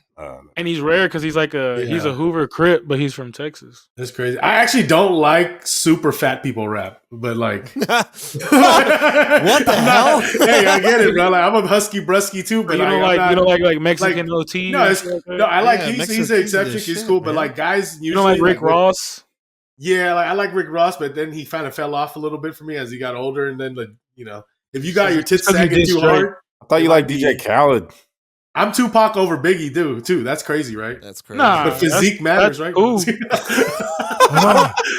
And he's rare because he's like he's a Hoover Crip, but he's from Texas. That's crazy. I actually don't like super fat people rap, but like, what the hell? Hey, I get it, bro. Like, I'm a husky brusky too, but you don't like Mexican OT. No, I like he's an exception. He's cool, but like guys usually you don't like Rick Ross. Yeah, like I like Rick Ross, but then he kind of fell off a little bit for me as he got older, and then if you got your tits sagging too hard, I thought you liked DJ Khaled. I'm Tupac over Biggie, too. That's crazy, right? That's crazy. Nah, but physique matters, right? Ooh.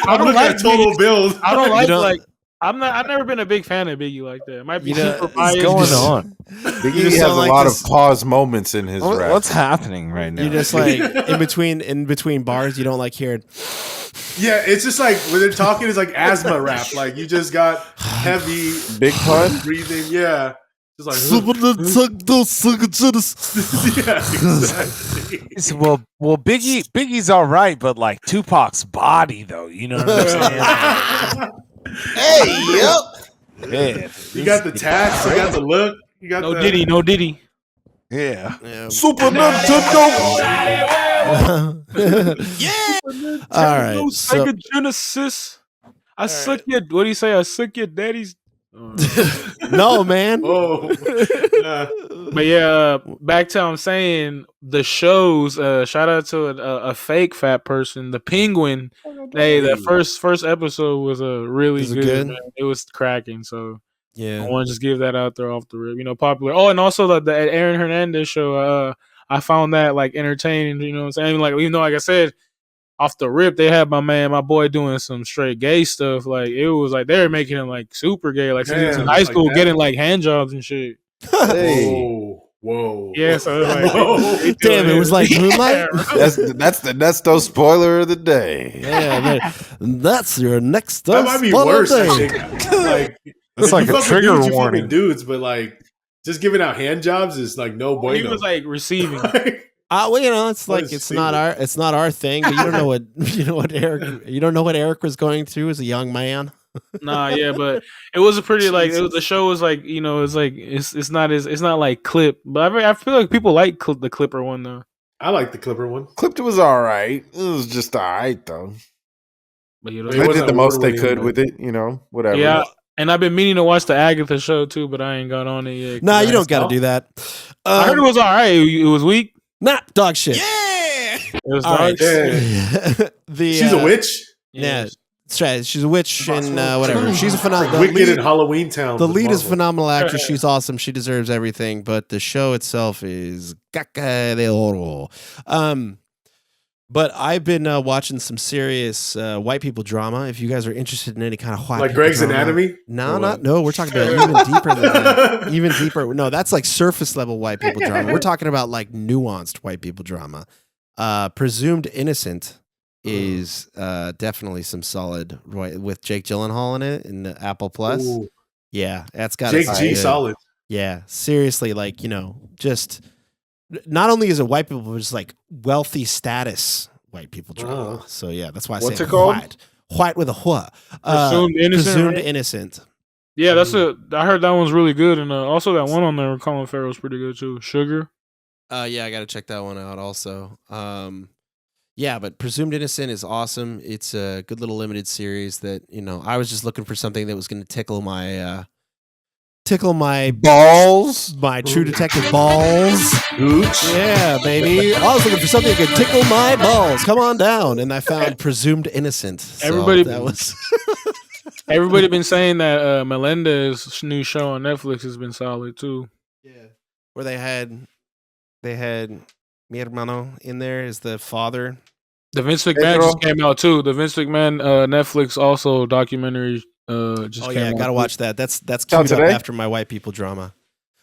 I'm looking at total build. I don't like. I've never been a big fan of Biggie like that. It might be super biased. What's going on? Biggie has a lot of pause moments in his rap. What's happening right now? You just like in between bars, you don't like hearing. Yeah, it's just like when they're talking, it's like asthma rap. Like you just got heavy, big pun breathing. Yeah. Like, yeah, exactly. Well, Biggie's all right, but like Tupac's body, though, you know what I'm saying? Hey, Yeah, you got the tats, you got the look, you got no Diddy. Yeah. Super Nintendo. Yeah. All right. Sega Genesis. I suck your. What do you say? I suck your daddy's No, man. Oh, But yeah, back to I'm saying the shows. Shout out to a fake fat person, the Penguin. Hey, that first episode was really Was it good. good? Man. It was cracking. So Yeah. I want to just give that out there off the rip. Popular. Oh, and also the Aaron Hernandez show. I found that like entertaining. You know what I'm saying? Like like I said, off the rip, they had my boy doing some straight gay stuff. Like it was like they were making him like super gay. Like since he was in high school, getting like hand jobs and shit. Hey. Whoa. Yeah, so it was like, damn, it was like Moonlight. That's those spoiler of the day. Yeah, that's your next. That might be worse. I think. Like it's like a trigger warning, dudes. But like, just giving out hand jobs is like no bueno. He was like receiving. Well, it's like it's not our thing. But you don't know what Eric was going through as a young man. Nah, yeah, but it was a pretty like the show was like it's like it's not like Clip, but I feel like people like the Clipper one though. I like the Clipper one. Clipped was all right. It was just all right though. But they did the most they could with it. Whatever. Yeah, and I've been meaning to watch the Agatha show too, but I ain't got on it yet. Nah, you don't got to do that. I heard it was all right. It was weak. Nah, dog shit. Yeah, it was dog shit. She's a witch. Yeah. She's a witch and whatever. She's a phenomenal. Wicked in Halloween Town. The lead is a phenomenal actress. She's awesome. She deserves everything. But the show itself is caca de oro. But I've been watching some serious white people drama. If you guys are interested in any kind of white like Greg's drama. Anatomy, no. We're talking about even deeper than that. Even deeper. No, that's like surface level white people drama. We're talking about like nuanced white people drama. Presumed Innocent is definitely some solid with Jake Gyllenhaal in it in the Apple Plus. Ooh. Yeah, that's got Jake G solid. Yeah, seriously, like just not only is it white people, but it's like wealthy status white people drama. So yeah, that's why I say it called? White with a what? Presumed Innocent. Presumed right? Innocent. Yeah, I heard that one's really good, and also that one on there with Colin Farrell's pretty good too. Sugar. Yeah, I got to check that one out also. Yeah, but Presumed Innocent is awesome. It's a good little limited series that, I was just looking for something that was going to tickle my balls, my True Detective balls. Ooch. Yeah, baby. I was looking for something that could tickle my balls. Come on down. And I found Presumed Innocent. So Everybody been saying that Melendez's new show on Netflix has been solid too. Yeah. Where they had Mi Hermano in there as the father. The Vince McMahon just came out too. The Vince McMahon Netflix also documentary just came out. Gotta watch that. That's queued up after my white people drama.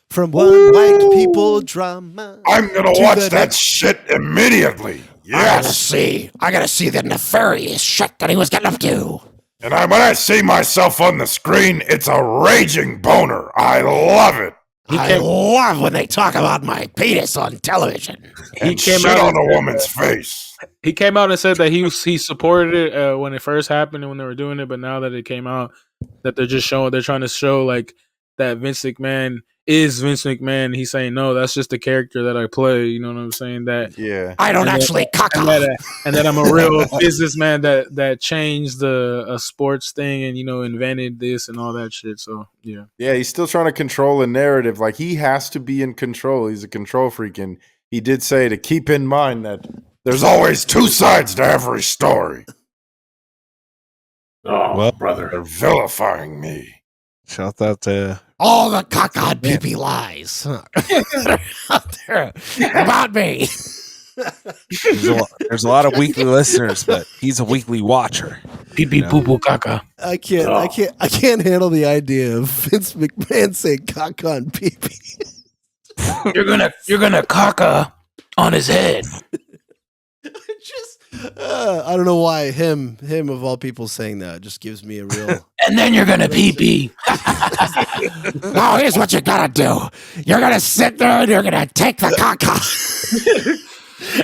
From one white people drama. I'm gonna watch that shit immediately. Yes. I gotta see the nefarious shit that he was getting up to. And when I see myself on the screen, it's a raging boner. I love it. I love when they talk about my penis on television. He came out on a woman's face. He came out and said that he supported it when it first happened and when they were doing it, but now that it came out, that they're trying to show like that Vince McMahon is Vince McMahon. He's saying no, that's just the character that I play. You know what I'm saying? That I don't actually cock off. And that I'm a real businessman that changed a sports thing and invented this and all that shit. So yeah, he's still trying to control a narrative. Like he has to be in control. He's a control freak, and he did say to keep in mind that there's always two sides to every story. Oh, brother, they're vilifying me. Shout out to all the cock-on pee-pee lies out there about me. There's a lot of weekly listeners, but he's a weekly watcher. Pee-pee poo-poo caca. I can't handle the idea of Vince McMahon saying cock-on pee-pee. You're gonna caca on his head. I don't know why him of all people saying that just gives me a real. And then you're gonna pee. Now here's what you gotta do. You're gonna sit there and you're gonna take the caca.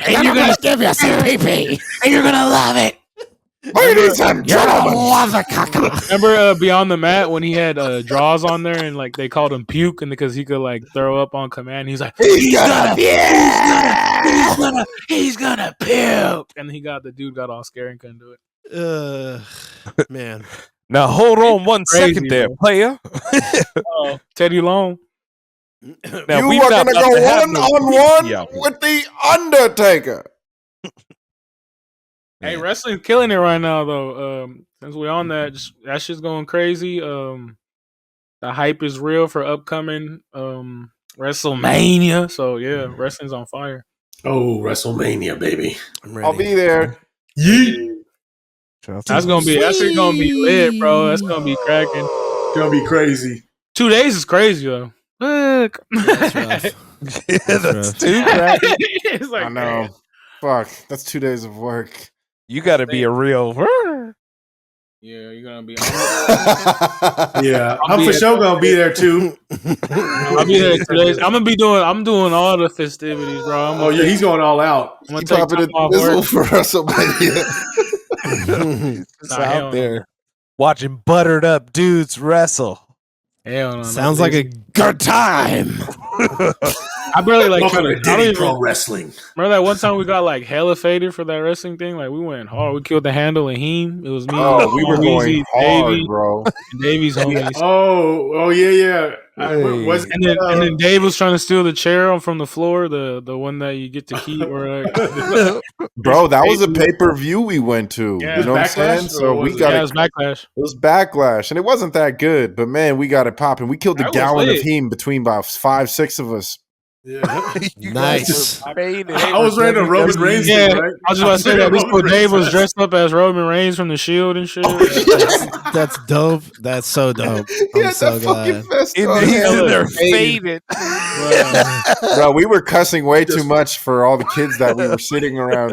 and you're gonna give you some pee. And you're gonna love it. Ladies and gentlemen, love the caca. Remember Beyond the Mat when he had draws on there and like they called him puke and because he could like throw up on command. He's like, he's gonna puke, and the dude got all scared and couldn't do it. Man. Now hold on one Crazy, second there, bro. player. Teddy Long. Now you we've are not gonna about go to have one no on beefy out one here. with the Undertaker. Hey, Man. wrestling's killing it right now, though. Since we're on that, that shit's going crazy. The hype is real for upcoming WrestleMania. So yeah, wrestling's on fire. Oh, WrestleMania, baby. I'm I'll ready. be there. Yeet. That's shit gonna be lit, bro. That's gonna be cracking. It's gonna be crazy. 2 days is crazy though. Fuck. That's rough. Yeah, that's rough. too crap. It's like, I know. Fuck. That's 2 days of work. You got to be a real. yeah, you're gonna be. Yeah, I'll I'm be for at sure the- gonna be there too. I'll be there 2 days. I'm doing all the festivities, bro. Oh yeah, he's going all out. I'm gonna He take popping time a off whistle work. for WrestleMania. Just Nah, hell out no. there watching buttered up dudes wrestle. Hell no. Sounds like a good time. I barely like. Welcome to I don't Diddy even Pro Wrestling. remember that one time we got like hella faded for that wrestling thing. Like we went hard. We killed the handle and Heem. It was me. Oh, we were going Weezy, hard, Davey, bro. and Davies homies. Oh yeah. Was And then Dave was trying to steal the chair from the floor, the one that you get to keep. Or Bro, that was a pay-per-view we went to. Yeah. You know what I'm saying? Backlash, So or we was it- got yeah, it it. was Backlash. It was Backlash, and it wasn't that good. But man, we got it popping. We killed the That was gallon of lit. Heem between about 5-6 of us. yeah. You Nice. guys were faded. I was ready to Roman Reigns. Yeah, thing, right? I was just about to say that this Roman boy Dave was Reigns. dressed up as Roman Reigns from the Shield and shit. That's dope. That's so dope. He I'm had so that fucking glad. vest And on. he's hell in there of faded. Bro, we were cussing way too much for all the kids that we were sitting around.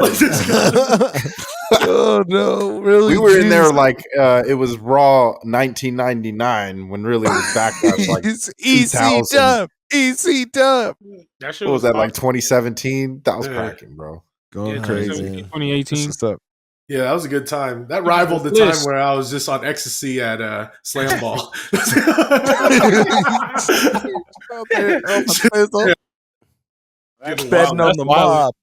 Oh no, really? We were in there like it was Raw 1999 when really it was Backlash like EC 2000. dub. EC dub. That shit what was that like awesome. 2017? That was Yeah. cracking, bro. Going Yeah, crazy. 2018. What's up? Yeah, that was a good time. That rivaled the time where I was just on ecstasy at Slam Ball. Betting on the mob.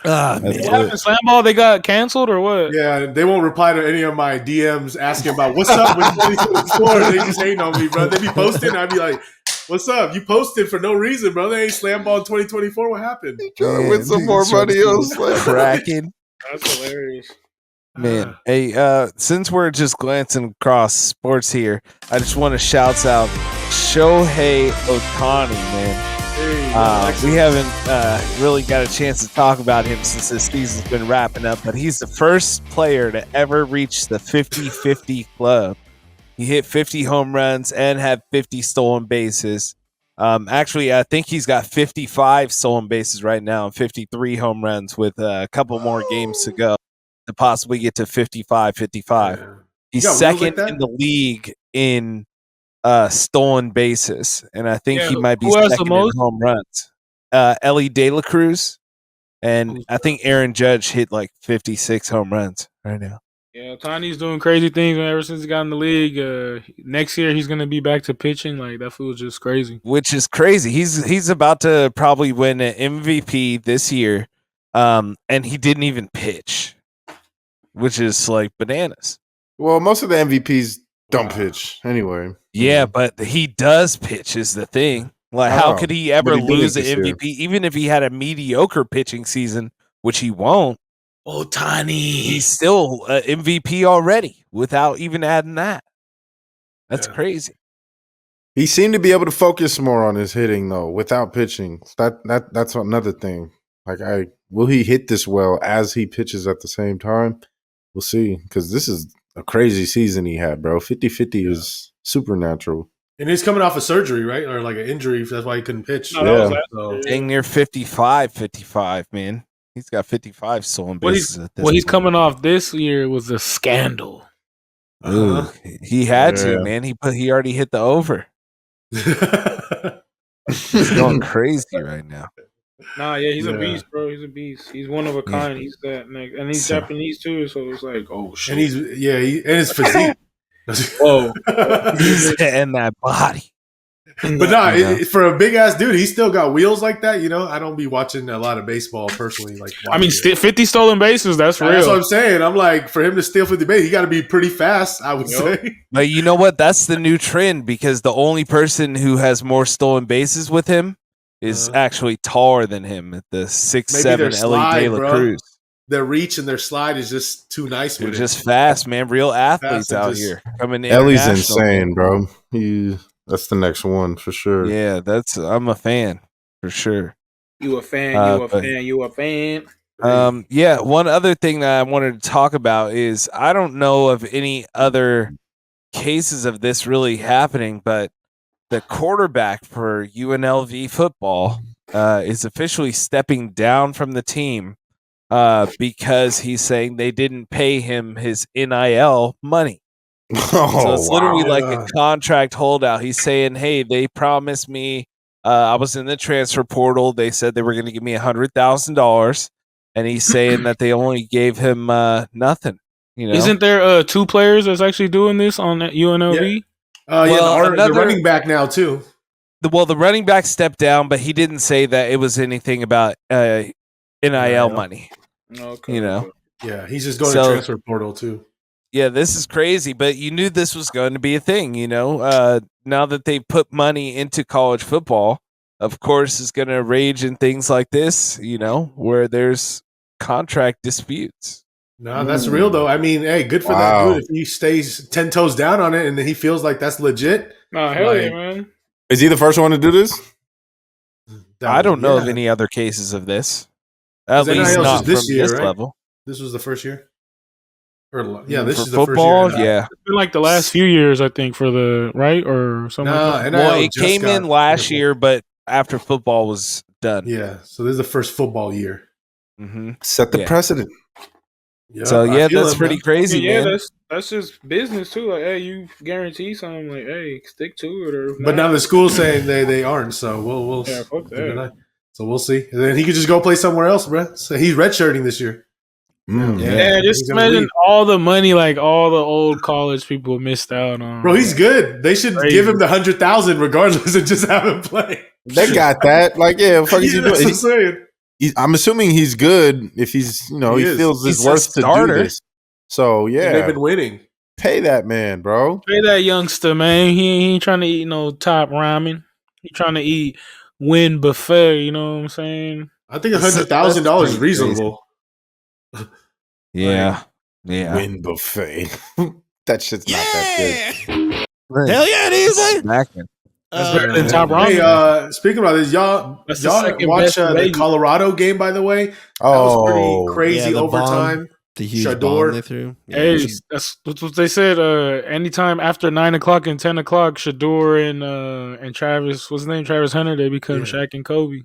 Ah, That's man. What happened? Slam Ball, they got canceled or what? Yeah, they won't reply to any of my DMs asking about what's up with 2024. They just ain't on me, bro. They be posting. I'd be like, "What's up? You posted for no reason, bro. They ain't Slam Ball in 2024. What happened?" Trying to win some more money on Slam. Cracking. That's hilarious. Man, hey, since we're just glancing across sports here, I just want to shout out Shohei Ohtani, man. We haven't really got a chance to talk about him since this season's been wrapping up, but he's the first player to ever reach the 50-50 club. He hit 50 home runs and had 50 stolen bases. Actually, I think he's got 55 stolen bases right now and 53 home runs with a couple more games to go to possibly get to 55-55. Yeah. He's You got rules second like that? in the league in stolen bases, and I think Yeah, he might be who has the second in most? home runs. Ellie De La Cruz, and I think Aaron Judge hit like 56 home runs right now. Yeah, Tany's doing crazy things ever since he got in the league. Next year he's gonna be back to pitching. Like that fool's just crazy. Which is crazy. He's about to probably win an MVP this year, and he didn't even pitch, which is like bananas. Well, most of the MVPs don't pitch anyway. Yeah, but he does pitch is the thing. Like, how Oh, could he ever but he didn't lose an this year. MVP, even if he had a mediocre pitching season, which he won't? Ohtani. He's still MVP already without even adding that. That's Yeah. crazy. He seemed to be able to focus more on his hitting though, without pitching. That's another thing. Like, will he hit this well as he pitches at the same time? We'll see, because this is a crazy season he had, bro. 50-50 is supernatural. And he's coming off a surgery, right? Or like an injury. That's why he couldn't pitch. No, that was Yeah. last So, year. Dang near 55, man. He's got 55 stolen What bases at this What he's point. coming off this year was a scandal. Ooh, he had Yeah. to, man. He already hit the over. He's going crazy right now. Nah, yeah, he's Yeah. a beast, bro. He's a beast. He's one of a kind. He's that, and he's So- Japanese too. So it's like, oh shit. and and his physique. Whoa. He's and that body. But no, You know? for a big ass dude, he still got wheels like that. You know, I don't be watching a lot of baseball personally. Like, I mean, 50 stolen bases. That's real. That's what I'm saying. I'm like, for him to steal 50 bases, he got to be pretty fast. I would say. But you know what? That's the new trend because the only person who has more stolen bases with him is actually taller than him at the 6'7" Ellie De La Cruz. Their reach and their slide is just too nice. They're just fast, man. Real athletes out here coming in. Ellie's insane, bro. That's the next one for sure. Yeah, I'm a fan for sure. You a fan? You a fan? Yeah. One other thing that I wanted to talk about is I don't know of any other cases of this really happening, but the quarterback for UNLV football is officially stepping down from the team because he's saying they didn't pay him his NIL money. So it's literally like a contract holdout. He's saying, hey, they promised me I was in the transfer portal. They said they were going to give me $100,000. And he's saying that they only gave him nothing. You know? Isn't there 2 players that's actually doing this on UNLV? The running back now too. The running back stepped down, but he didn't say that it was anything about NIL money. Okay. You know? Yeah, he's just going to transfer portal too. Yeah, this is crazy, but you knew this was going to be a thing, you know? Now that they put money into college football, of course, it's going to rage in things like this, you know, where there's contract disputes. No, that's real though. I mean, hey, good for that dude if he stays 10 toes down on it and he feels like that's legit. No, hell yeah, man. Is he the first one to do this? I don't know of any other cases of this. At least not from this level. This was the first year? This is the football, first year. Yeah. It's been like the last few years, I think, for the right or something. Like that. Well, it came in last year, but after football was done. Yeah, so this is the first football year. Mm-hmm. Set the precedent. Yep, so that's pretty crazy, man. Yeah, that's just business too. Like, hey, you guarantee something, like, hey, stick to it. Or but now the school's saying they aren't. So we'll fuck that. So we'll see. And then he could just go play somewhere else, bro. So he's redshirting this year. Yeah, just imagine all the money like all the old college people missed out on. Bro, he's good. They should give him the 100,000 regardless and just have him play. They got that. Like, yeah, what the fuck is he doing? That's what I'm saying. I'm assuming he's good if he's, he feels it's worth to do this. So, yeah. And they've been winning. Pay that man, bro. Pay that youngster, man. He ain't trying to eat no top ramen. He trying to eat Win buffet, you know what I'm saying? I think $100,000 is reasonable. Yeah. Win buffet. That shit's not that good. Hell yeah, it is. That's better than top ramen. Hey, speaking about this, y'all watch the Colorado game, by the way? That was pretty crazy overtime. The huge bomb they threw. Yeah. Hey, that's what they said. Anytime after 9 o'clock and 10 o'clock, Shador and Travis, what's his name? Travis Hunter, they become Shaq and Kobe.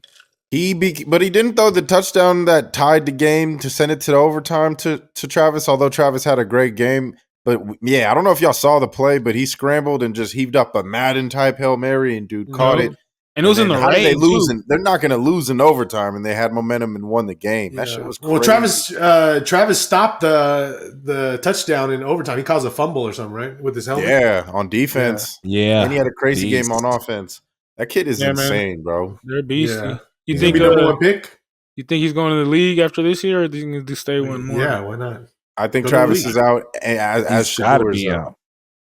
But he didn't throw the touchdown that tied the game to send it to the overtime to Travis, although Travis had a great game. But yeah, I don't know if y'all saw the play, but he scrambled and just heaved up a Madden type Hail Mary and dude caught it. And it was in the rain. They're not going to lose in overtime, and they had momentum and won the game. That shit was crazy. Well, Travis stopped the touchdown in overtime. He caused a fumble or something, right, with his helmet. Yeah, on defense. Yeah, and he had a crazy game on offense. That kid is insane, bro. They're beastie. Yeah. You think number one pick? You think he's going to the league after this year, or do you think he'll stay one more? Yeah, why not? I think Travis is out as Shador is out.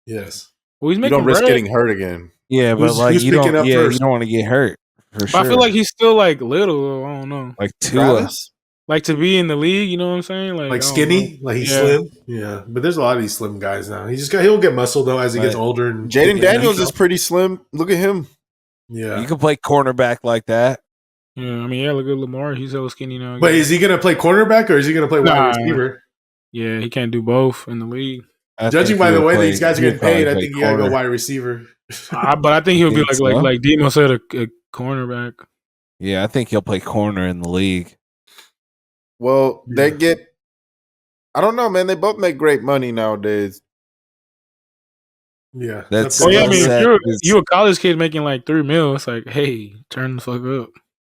Yes. Well, you don't risk getting hurt again. Yeah, but you don't want to get hurt. For sure. I feel like he's still like little. I don't know. Like Tua. Like to be in the league, you know what I'm saying? Like skinny, like he's slim. Yeah, but there's a lot of these slim guys now. He'll get muscle though as he gets older. And Jaden Daniels is pretty slim. Look at him. Yeah, you can play cornerback like that. Yeah, I mean, look at Lamar. He's hella skinny now. But is he gonna play cornerback or is he gonna play wide receiver? Yeah, he can't do both in the league. Judging by the way these guys are getting paid, I think you gotta go wide receiver. But I think he'll be like Demo said, a cornerback. Yeah, I think he'll play corner in the league. Well, they get. I don't know, man. They both make great money nowadays. Yeah, I mean, if you're a college kid making like $3 million, it's like, hey, turn the fuck up.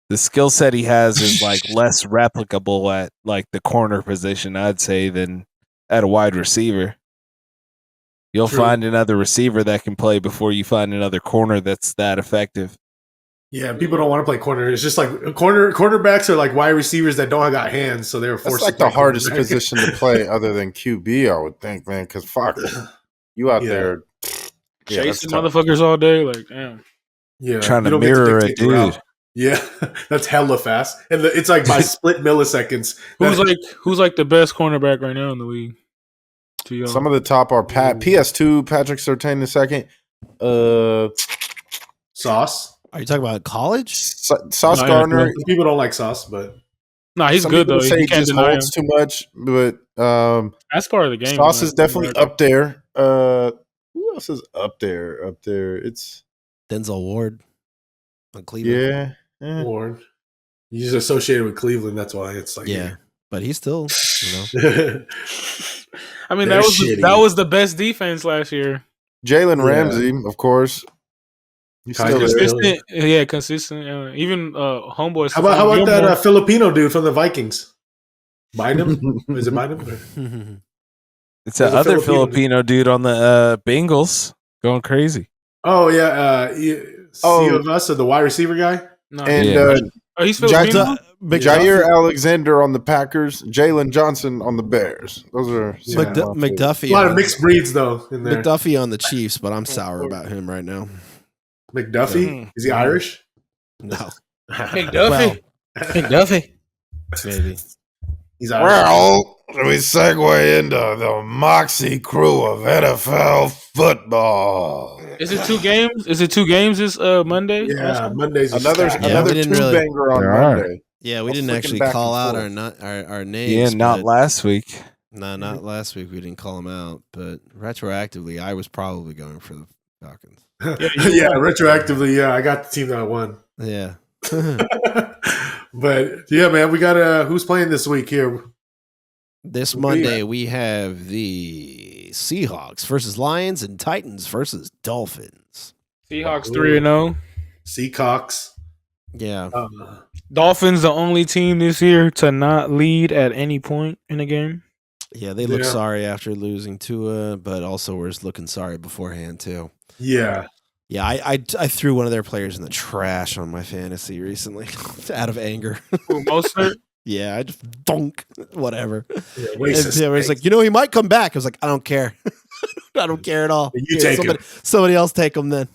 The skill set he has is like less replicable at like the corner position, I'd say, than at a wide receiver. You'll True. find another receiver that can play before you find another corner that's that effective. Yeah, people don't want to play corner. It's just like cornerbacks are like wide receivers that don't got hands, so they're forced. That's like to play the hardest cornerback. position to play other than QB, I would think, man. Because fuck, you out there chasing motherfuckers all day, like damn. Yeah, Trying you to don't get mirror a dictate the route. dude. Yeah, that's hella fast, and it's like by split milliseconds. Who's like the best cornerback right now in the league? To y'all? Some of the top are PS2, Patrick Surtain II. Sauce. Are you talking about college? Sauce Gardner. People don't like Sauce, but he's good though. Say You can't just deny him. holds too much, but That's part of the game. Sauce is definitely up there. Who else is up there? It's Denzel Ward on Cleveland. Yeah. Ward. He's associated with Cleveland. That's why it's like but he's still, I mean, They're that was the best defense last year. Jalen Ramsey, of course. He's still consistent. Yeah, consistent. Even homeboys. How about that Filipino dude from the Vikings? Bynum? Is it Bynum? It's that other Filipino dude on the Bengals going crazy. Oh yeah, of us or the wide receiver guy. No. And he's Filipino. Jair Alexander on the Packers, Jalen Johnson on the Bears. Those are McDuffie. A lot of mixed breeds though in there. McDuffie on the Chiefs, but I'm sour about him right now. McDuffie? Is he Irish? No. McDuffie. McDuffie. Maybe. He's Irish. Well, we segue into the Moxie crew of NFL football. Is it 2 games? Is it 2 games this Monday? Yeah, Monday's another two-banger on Monday. Yeah, we didn't actually call out our names. Yeah, not last week. No, not last week. We didn't call them out, but retroactively, I was probably going for the Falcons. Yeah, retroactively, yeah, I got the team that won. Yeah. But yeah, man, we got who's playing this week here? This Monday we have the Seahawks versus Lions and Titans versus Dolphins. Seahawks 3-0. Seahawks. Yeah. Dolphins the only team this year to not lead at any point in a game. Yeah, they look sorry after losing Tua, but also were looking sorry beforehand too. Yeah. Yeah, I threw one of their players in the trash on my fantasy recently out of anger. Mostert? Yeah, I just dunk, whatever. Yeah, and was like, he might come back. I was like, I don't care. I don't care at all. You take him. Somebody else take him then.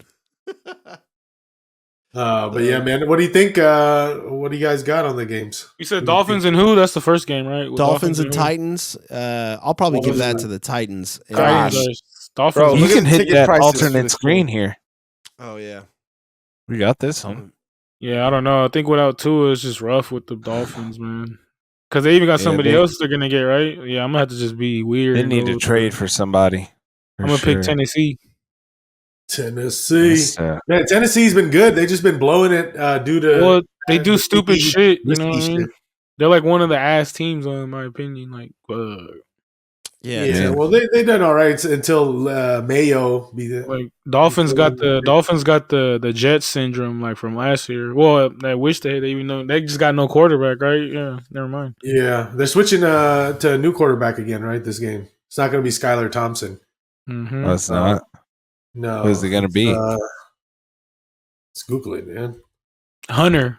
But yeah, man, what do you think? What do you guys got on the games? You said Dolphins and who? That's the first game, right? Dolphins and Titans. I'll probably give that to the Titans. Dolphins. Bro, you can hit that alternate screen here. Oh yeah, we got this one. Yeah, I don't know. I think without Tua, it's just rough with the Dolphins, man. Because they even got somebody else they're gonna get, right? Yeah, I'm gonna have to just be weird. They need to trade for somebody. I'm gonna pick Tennessee. Man, Tennessee's been good. They just been blowing it due to they do stupid shit. You know what I mean? They're like one of the ass teams, in my opinion. Like, yeah. Well, they done all right until Mayo be the like Dolphins got the Jets syndrome like from last year. Well, I wish they even know they just got no quarterback, right? Yeah, never mind. Yeah, they're switching to a new quarterback again, right? This game, it's not going to be Skylar Thompson. Mm-hmm. No, it's not. No, who's it going to be? Let's Google it, man. Hunter,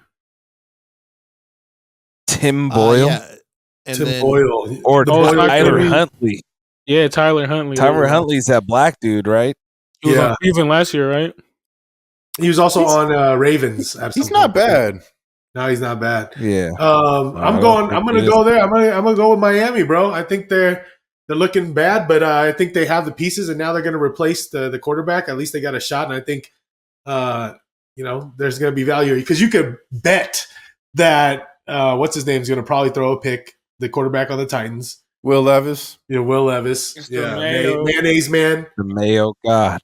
Tim Boyle. And Tim Boyle or Tyler Huntley. Yeah, Tyler Huntley. Tyler Huntley's that black dude, right? He was on Cleveland last year, right? He was also on Ravens. He's not bad. No, he's not bad. Yeah. I'm gonna go there. I'm gonna go with Miami, bro. I think they're looking bad, but I think they have the pieces, and now they're gonna replace the quarterback. At least they got a shot, and I think there's gonna be value because you could bet that what's his name is gonna probably throw a pick. The quarterback on the Titans. Will Levis. Yeah, Will Levis. Mayonnaise man. The Mayo God.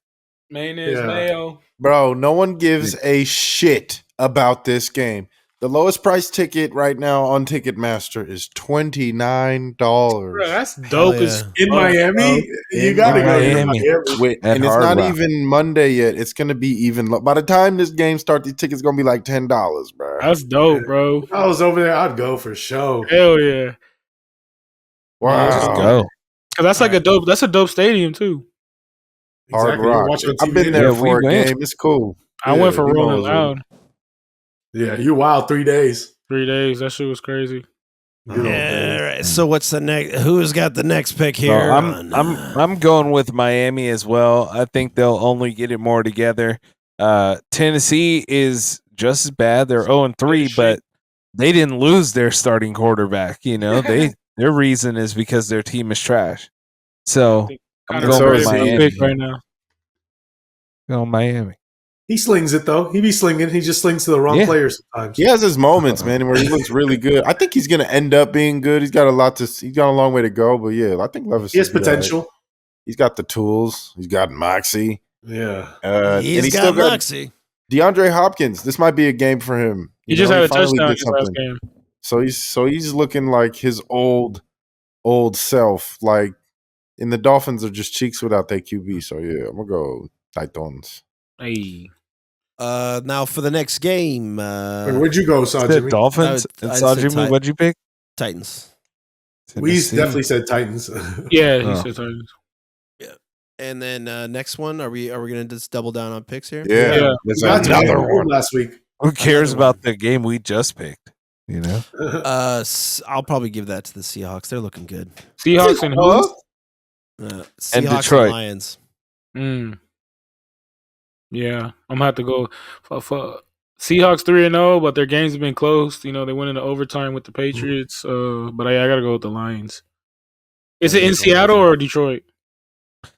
Mayo. Bro, no one gives a shit about this game. The lowest price ticket right now on Ticketmaster is $29. Bro, that's dope. In Miami? You gotta go to Miami. And it's not even Monday yet. It's gonna be even by the time this game starts, the ticket's gonna be like $10, bro. That's dope, bro. If I was over there, I'd go for sure. Hell yeah. Wow. Just go. Cause that's like a dope stadium too. Hard Exactly. You Rock. watch on I've been TV. there Yeah, for we a went. game. It's cool. I went for you know Rolling it's Loud. Yeah, you wild 3 days. 3 days. That shit was crazy. Good old days. All right. So what's the next? Who's got the next pick So here? I'm going with Miami as well. I think they'll only get it more together. Tennessee is just as bad. They're 0-3, but they didn't lose their starting quarterback. You know, their reason is because their team is trash. So I'm Kinda going with crazy Miami. pick right now. Going Miami. He slings it though. He be slinging. He just slings to the wrong Yeah. players sometimes. He has his moments, man, where he looks really good. I think he's going to end up being good. He's got a long way to go, but yeah, I think Levis He has will be potential. all right. He's got the tools. He's got Moxie. Yeah. And He's he's got still got Moxie. DeAndre Hopkins. This might be a game for him. He just had a finally touchdown did his last something. game. So he's looking like his old self. Like, and the Dolphins are just cheeks without their QB. So yeah, I'm gonna go Titans. Hey. Now for the next game, Wait, where'd you go, Saw The Jimmy? Dolphins. I And would saw say Jimmy, what'd you pick? Titans. We Tennessee. definitely said Titans. Yeah, he Oh. said Titans. And then next one, are we gonna just double down on picks here? Yeah, Yeah. there's We got to another make it one. last week. Who cares Another one. about the game we just picked? You know, I'll probably give that to the Seahawks. They're looking good. Seahawks and who? Seahawks Detroit. Lions. Yeah, I'm gonna have to go for Seahawks 3-0, but their games have been close. You know, they went into overtime with the Patriots. But I gotta go with the Lions. Is it in Seattle or Detroit?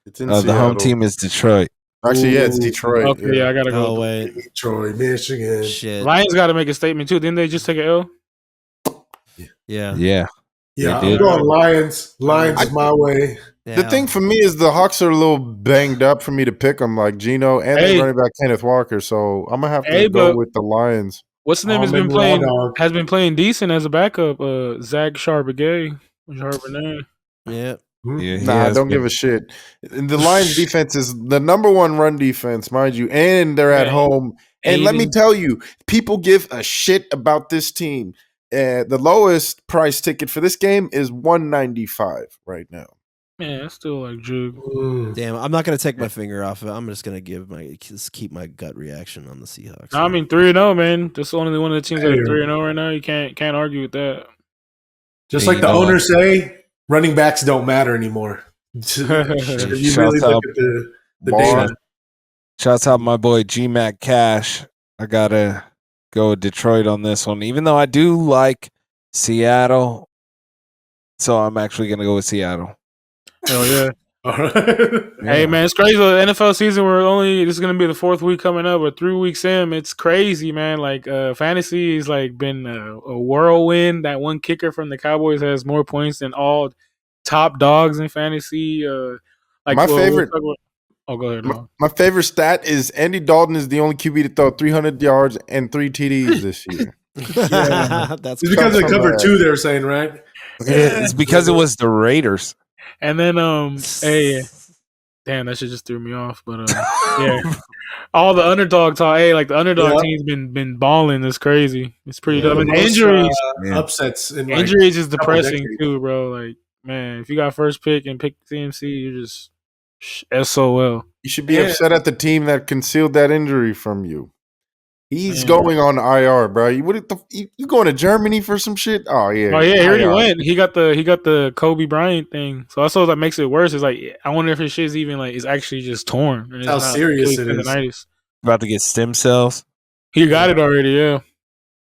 It's in the home Seattle. team is Detroit. Actually, yeah, it's Detroit. Okay, yeah, I gotta go. Oh with wait, Detroit, Michigan. the shit. Lions got to make a statement too. Didn't they just take an L? Yeah. Yeah. Yeah, They I'm did. going Lions. Lions is my way. Yeah. The thing for me is the Hawks are a little banged up for me to pick them, like Gino and Hey. the running back Kenneth Walker. So I'm gonna have to Hey, go but- with the Lions. What's the name has Almond been playing? raw dog. Has been playing decent as a backup. Zach Charbonnet. yeah. Hmm? Yeah, he Nah, has don't been. give a shit. And the Lions defense is the number one run defense, mind you, and they're at Yeah. home. And let me Even- tell you, people give a shit about this team. The lowest price ticket for this game is $195 right now. Man, that's still like jug. Damn, I'm not gonna take my finger off of it. I'm just gonna just keep my gut reaction on the Seahawks. I mean 3-0, man. That's only one of the teams that are Hey. 3-0 right now. You can't argue with that. Just Hey, like you the know owners say, running backs don't matter anymore. If you Shouts really look out. at the Bar. data. Shouts out my boy G Mac Cash. I gotta go with Detroit on this one, even though I do like Seattle. So I'm actually gonna go with Seattle. Hell yeah. All right. Hey man, it's crazy. The NFL season, this is gonna be the 4th week coming up, or 3 weeks in. It's crazy, man. Like fantasy has like been a whirlwind. That one kicker from the Cowboys has more points than all top dogs in fantasy. My favorite- Oh, go ahead. dog. My favorite stat is Andy Dalton is the only QB to throw 300 yards and 3 TDs this year. That's It's because they from covered that. 2, they're saying, right? It's because it was the Raiders. And then hey, damn, that shit just threw me off. But yeah, all the underdog talk. Hey, like the underdog Yeah. team's been balling. It's crazy. It's pretty Yeah. dumb. And Most, injuries, Yeah. upsets in like, injuries is couple depressing decades. too, bro. Like man, if you got first pick and pick CMC, you're just SOL. You should be Yeah. upset at the team that concealed that injury from you. He's Man. going on IR, bro. You going to Germany for some shit? Oh yeah. Oh yeah, he already IR. went. He got the Kobe Bryant thing. So that's what that makes it worse. It's like I wonder if his shit's even like it's actually just torn. And it's How not serious it is. tendinitis. About to get stem cells. He got it already. Yeah.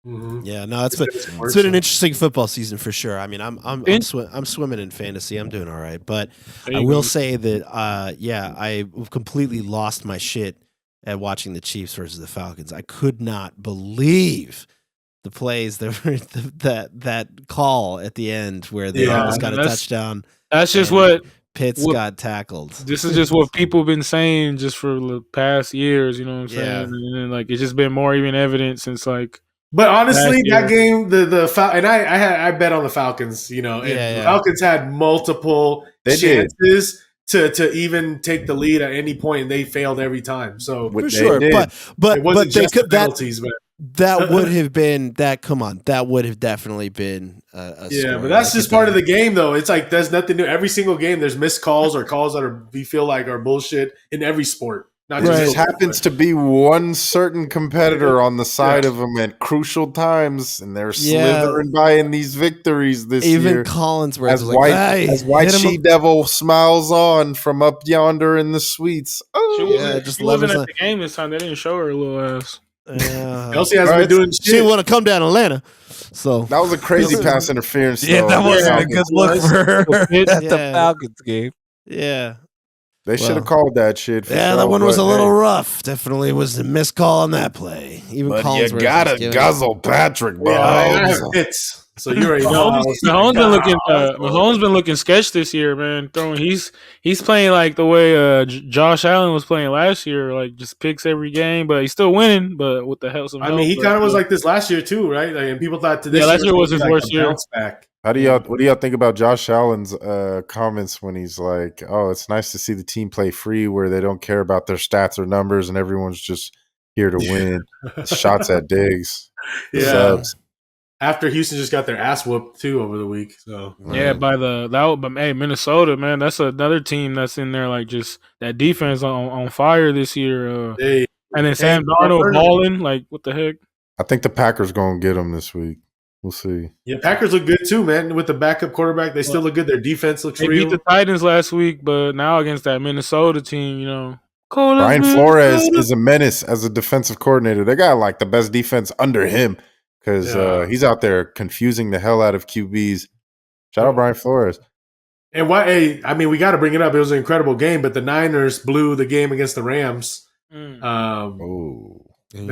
Mhm. Yeah, no, it's been worse. an interesting football season for sure. I mean, I'm In- swimming in fantasy. I'm doing all right, but There I you will go. say that I completely lost my shit at watching the Chiefs versus the Falcons. I could not believe the plays that call at the end where they Yeah, almost got a that's- touchdown. That's just And what Pitts what- got tackled. this is just what people have been saying just for the past years, you know what I'm saying? Yeah. And then, like it's just been more even evident since like But honestly, Last that game, the and I bet on the Falcons. You know, and Yeah, the yeah. Falcons had multiple They did. chances to even take the lead at any point, and they failed every time. So What For they sure, did. but it wasn't they just could the penalties, but That would have been that. Come on, that would have definitely been a Yeah, score. but that's Like, just part of the game, though. It's like there's nothing new. Every single game, there's missed calls or calls that are we feel like are bullshit in every sport. Not There just just happens to be one certain competitor on the side of them at crucial times, and they're slithering by in these victories this year. Even Collinsworth as was white, like, hey, as White hit him She Devil smiles on from up yonder in the suites. Oh, She wasn't at the game this time. They didn't show her little ass. Elsie hasn't been doing shit. She didn't want to come down to Atlanta. So that was a crazy pass interference. Yeah, though. that wasn't a good look for her at the Yeah. Falcons game. Yeah. They should have called that shit. Yeah, that one was a little rough. Definitely was a missed call on that play. Even But you Collinsworth gotta was giving- guzzle Patrick, bro. I have hits. So you already know. Mahomes been looking sketch this year, man. He's playing like the way Josh Allen was playing last year, like just picks every game, but he's still winning. But with the help, I mean, he kind of was like this last year too, right? Like, and people thought this last year was his worst year. Back. What do y'all think about Josh Allen's comments when he's like, "Oh, it's nice to see the team play free, where they don't care about their stats or numbers, and everyone's just here to win." Shots at Diggs, subs. After Houston just got their ass whooped too over the week, so but hey, Minnesota, man, that's another team that's in there like just that defense on fire this year. And then Sam Darnold balling, like what the heck? I think the Packers gonna get him this week. We'll see. Yeah, Packers look good too, man. With the backup quarterback, they still look good. Their defense looks They real. beat the Titans last week, but now against that Minnesota team, you know, Brian Flores is a menace as a defensive coordinator. They got like the best defense under him because he's out there confusing the hell out of QBs. Shout out Brian Flores. And I mean, we got to bring it up. It was an incredible game, but the Niners blew the game against the Rams. And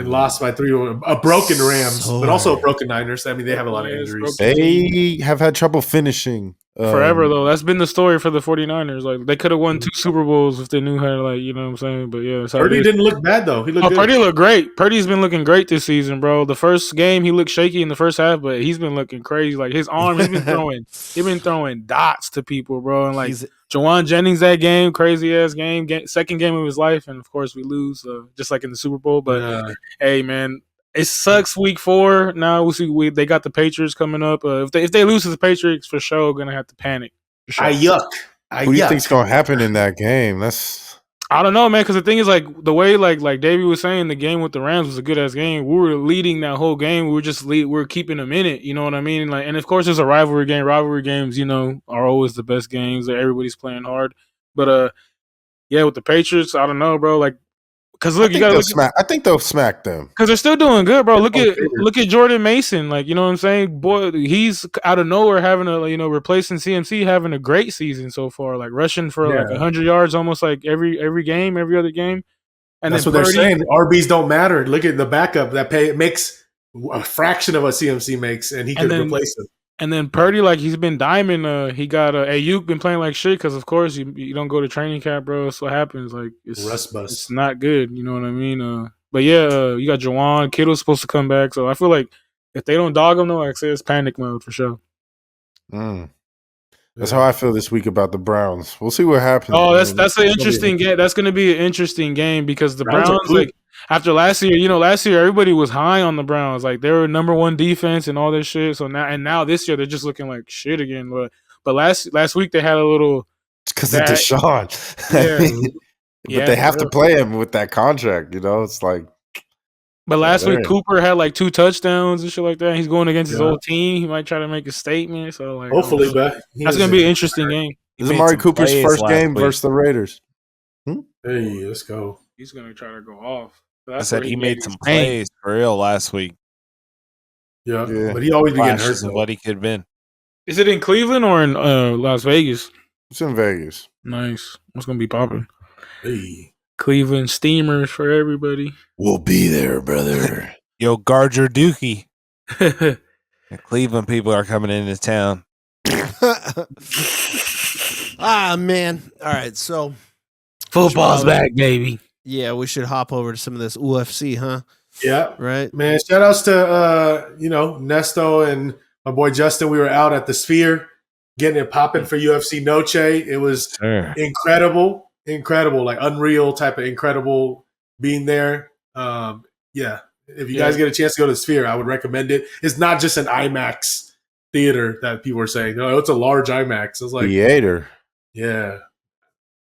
lost by 3. A broken Rams, but also a broken Niners. I mean, they have a lot of injuries. They have had trouble finishing. Forever, though. That's been the story for the 49ers. Like, they could have won 2 Super Bowls if they knew how to, like, you know what I'm saying? But, yeah. Purdy didn't look bad, though. He looked good. Purdy looked great. Purdy's been looking great this season, bro. The first game, he looked shaky in the first half, but he's been looking crazy. Like, his arm, he's been throwing dots to people, bro. And, like, Jawan Jennings, that game, crazy-ass game, second game of his life, and, of course, we lose, just like in the Super Bowl. But, hey, man, it sucks week 4. Now we'll see. They got the Patriots coming up. If they lose to the Patriots, for sure, gonna have to panic. Sure. Yuck. What do you think's gonna happen in that game? I don't know, man. Because the thing is, like the way, like Davey was saying, the game with the Rams was a good ass game. We were leading that whole game. We were keeping them in it. You know what I mean? Like, and of course, it's a rivalry game. Rivalry games, you know, are always the best games. Everybody's playing hard. But yeah, with the Patriots, I don't know, bro. Like. Because look, I think they'll smack them because they're still doing good, bro. Look at Jordan Mason, like you know what I'm saying. Boy, he's out of nowhere having replacing CMC, having a great season so far, like rushing for like 100 yards almost like every game, every other game. And that's what they're saying. RBs don't matter. Look at the backup that makes a fraction of what CMC makes, and he could replace him. And then Purdy, like he's been diamond. He got Ayuk been playing like shit because of course you don't go to training camp, bro. That's what happens. Like it's rust bust. It's not good. You know what I mean? But yeah, you got Jawan Kittle's supposed to come back, so I feel like if they don't dog him, though, like I say, it's panic mode for sure. That's how I feel this week about the Browns. We'll see what happens. Oh, that's an interesting game. That's going to be an interesting game because the Browns like. After last year, everybody was high on the Browns. Like, they were number 1 defense and all this shit. So now this year, they're just looking like shit again. But last week, they had a little... It's because of Deshaun. Yeah. But they have to play him with that contract, you know? It's like... But last week, Cooper had like 2 touchdowns and shit like that. He's going against his old team. He might try to make a statement. So, like... Hopefully, that's going to be an interesting game. This is Amari Cooper's first game versus the Raiders. Hey, let's go. He's going to try to go off. I said he made some plays for real last week. Yeah, but he always be getting hurt. What he could have been. Is it in Cleveland or in Las Vegas? It's in Vegas. Nice. What's going to be popping? Hey. Cleveland Steamers for everybody. We'll be there, brother. Yo, guard your dookie. The Cleveland people are coming into town. Man. All right, so football's back, baby. Yeah, we should hop over to some of this UFC, huh? Yeah. Right. Man, shout outs to Nesto and my boy Justin. We were out at the Sphere getting it popping for UFC Noche. It was incredible, like unreal type of incredible being there. Yeah, If you guys get a chance to go to the Sphere, I would recommend it. It's not just an IMAX theater that people are saying. No, it's a large IMAX. I was like, theater. Yeah.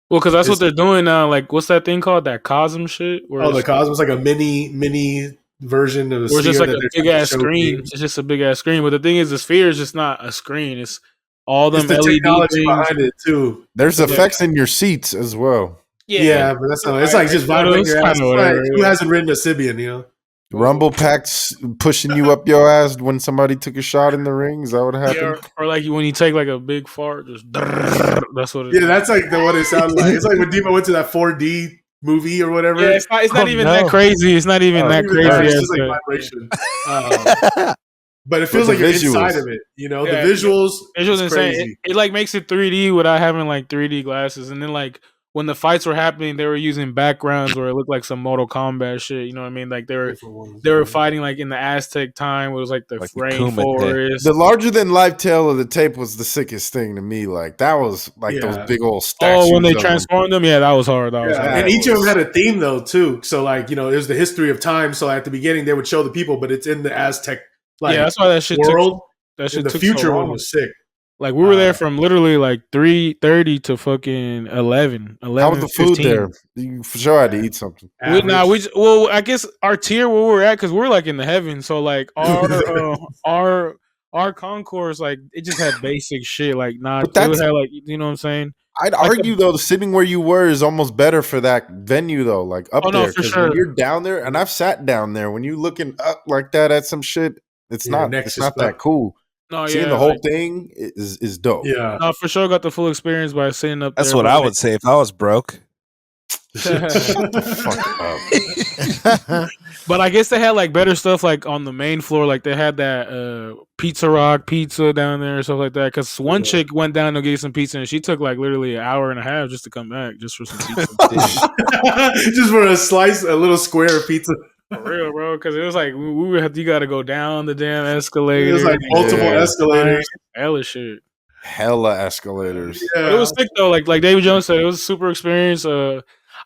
Well, because that's what they're doing now. Like, what's that thing called? That Cosm shit? Where the Cosmos like a mini version of the Sphere. It's just like a big ass screen. It's just a big ass screen. But the thing is, the Sphere is just not a screen. It's all them the LED technology things behind it too. There's effects in your seats as well. Yeah, but that's not. It's like just vibrating your ass. Who hasn't ridden a Sibian? You know. Rumble packs pushing you up your ass when somebody took a shot in the ring. Is that what happened? Or like when you take like a big fart, just that's what it is. Yeah, that's like what it sounds like. It's like when Demo went to that 4D movie or whatever. Yeah, it's not even that crazy. It's not even that crazy. It's just like vibration. But it feels like you're inside of it. You know, the visuals. Visuals insane. It like makes it 3D without having like 3D glasses, and then like. When the fights were happening, they were using backgrounds where it looked like some Mortal Kombat shit. You know what I mean? Like they were fighting like in the Aztec time. It was like the rainforest. The larger than life tail of the tape was the sickest thing to me. Like that was like those big old statues. Oh, when they transformed them, that was hard. And each of them had a theme though too. So like it was the history of time. So at the beginning they would show the people, but it's in the Aztec that's why that shit world. That shit the took future so long. one was sick. Like we were there from literally like 3:30 to fucking 11. How was the food 15. there? You for sure had to eat something. I guess our tier where we're at because we're like in the heavens. So like our concourse like it just had basic shit like but that's, it had like you know what I'm saying. I'd argue though the sitting where you were is almost better for that venue though, like up there. For sure. When you're down there, and I've sat down there. When you're looking up like that at some shit, it's not that cool. No, seeing the whole thing is dope. Yeah, no, for sure. Got the full experience by sitting up. That's what I would say if I was broke. Shut the fuck up. But I guess they had like better stuff like on the main floor. Like they had that Pizza Rock pizza down there and stuff like that. Because one chick went down to get some pizza and she took like literally an hour and a half just to come back just for some pizza. Just for a little square of pizza. For real, bro, because it was like you got to go down the damn escalator. It was like multiple escalators. Hella shit. Hella escalators. Yeah. It was sick though. Like David Jones said, it was a super experience. I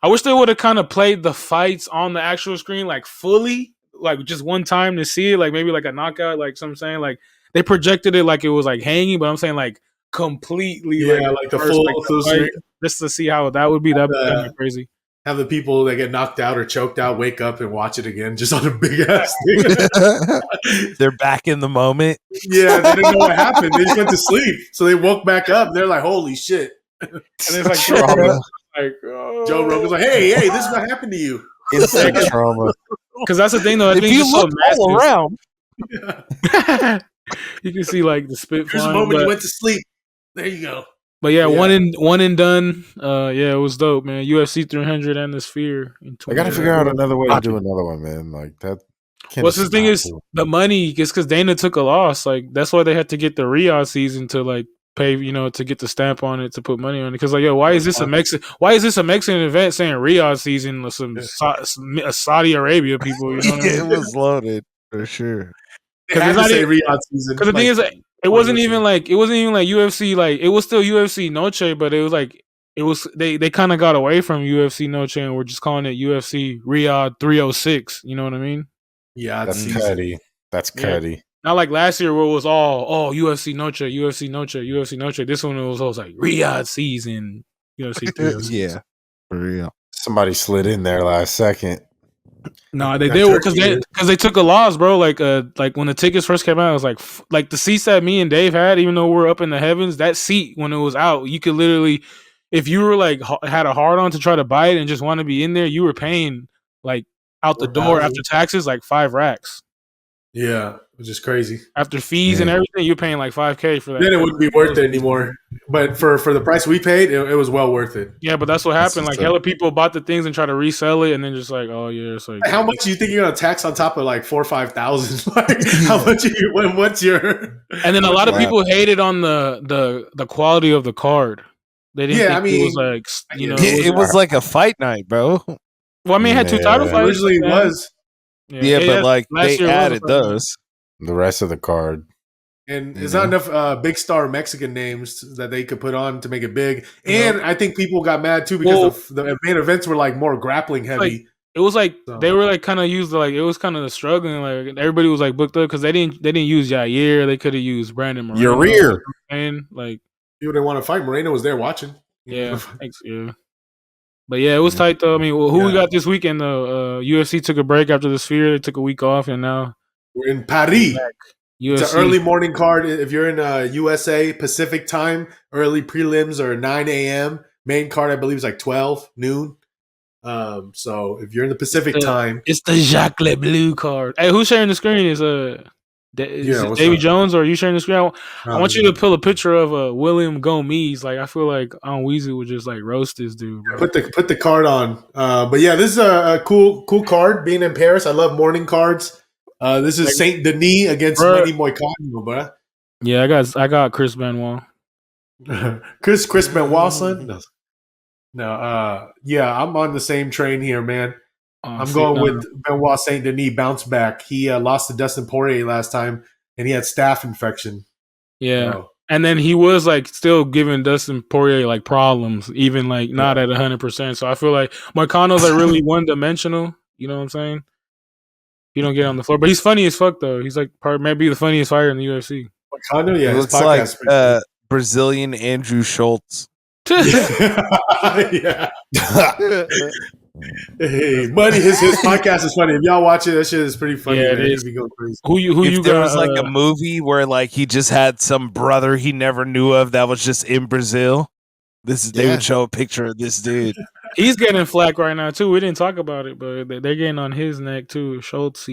wish they would have kind of played the fights on the actual screen like fully, like just one time to see it, like maybe like a knockout, like so I'm saying. Like they projected it like it was like hanging, but I'm saying like completely, like the full fight, just to see how that would be. That'd be crazy. Have the people that get knocked out or choked out wake up and watch it again just on a big ass thing. They're back in the moment. Yeah, they didn't know what happened. They just went to sleep. So they woke back up. They're like, holy shit. And it's like trauma. Joe Rogan's like, hey, this is what happened to you. Instant trauma. Because that's the thing though. If you look all around. You can see like the spit There's a moment you went to sleep. There you go. But one and done. It was dope, man. UFC 300 and the Sphere. I gotta figure out another way to do another one, man. Like that. What's the thing is the money is because Dana took a loss. Like that's why they had to get the Riyadh season to like pay, to get the stamp on it to put money on it. Because like, why is this a Mexican event saying Riyadh season with some Saudi Arabia people? You know what I mean? It was loaded for sure. Because it's not say Riyadh season. Because the thing is, it wasn't even like UFC. Like it was still UFC Noche, but it was like they kind of got away from UFC Noche and we're just calling it UFC Riyadh 306. You know what I mean? Yeah, that's cutty. That's cutty. Not like last year where it was all UFC Noche, UFC Noche, UFC Noche. This one it was always like Riyadh season, UFC 306. Yeah, for real. Somebody slid in there last second. No, they did because they took a loss, bro. Like when the tickets first came out, it was like the seats that me and Dave had, even though we're up in the heavens, that seat when it was out, you could literally, if you were like had a hard on to try to buy it and just want to be in there, you were paying like out the door after taxes like 5 racks. Yeah, which is crazy. After fees and everything, you're paying like $5,000 for that. Then it wouldn't be worth it anymore. But for the price we paid, it was well worth it. Yeah, but that's what happened. Like hella people bought the things and try to resell it, and then just like, oh yeah, it's like how much do you think you're gonna tax on top of like 4,000 or 5,000? Like how much what's your? And then a lot of people hated on the quality of the card. They didn't. Yeah, think it was like it was like a fight night, bro. Well, I mean, it had 2 title fights. Originally, it was. Yeah, but like they added those. The rest of the card. And there's not enough big star Mexican names that they could put on to make it big. And I think people got mad too because the main events were like more grappling heavy. It was like they were like kind of used like it was kind of struggling. Like everybody was like booked up because they didn't use Yair. They could have used Brandon Moreno. Your rear. And like people didn't want to fight. Moreno was there watching. Yeah, thanks. Yeah. But yeah, it was tight though. I mean, who we got this weekend though? UFC took a break after the Sphere. They took a week off, and now we're in Paris. UFC. It's an early morning card. If you're in USA Pacific time, early prelims are 9 a.m. Main card, I believe, is like 12 noon. So if you're in the Pacific time, it's the Jacques Blue card. Hey, who's sharing the screen? Is Davy Jones, or are you sharing the screen? I want you to pull a picture of William Gomes. Like I feel like Weezy would just like roast this dude. Bro. Put the card on. But yeah, this is a cool card. Being in Paris, I love morning cards. This is Saint Denis against Manny Moicano, bro. Yeah, I got Chris Benoit. Chris Benoit, son. No, yeah, I'm on the same train here, man. I'm going with Benoit Saint Denis bounce back. He lost to Dustin Poirier last time, and he had staph infection. Yeah, so. And then he was like still giving Dustin Poirier like problems, even like not at 100%. So I feel like Moicano's like really one dimensional. You know what I'm saying? He don't get on the floor, but he's funny as fuck though. He's like maybe the funniest fighter in the UFC. Moicano, yeah, he looks like Brazilian Andrew Schultz. Yeah. Hey, Money, his podcast is funny. If y'all watch it, that shit is pretty funny. Yeah, man. It be going crazy. Who you there got, was like a movie where like he just had some brother he never knew of that was just in Brazil. They would show a picture of this dude. He's getting flack right now too. We didn't talk about it, but they're getting on his neck too. Schultz.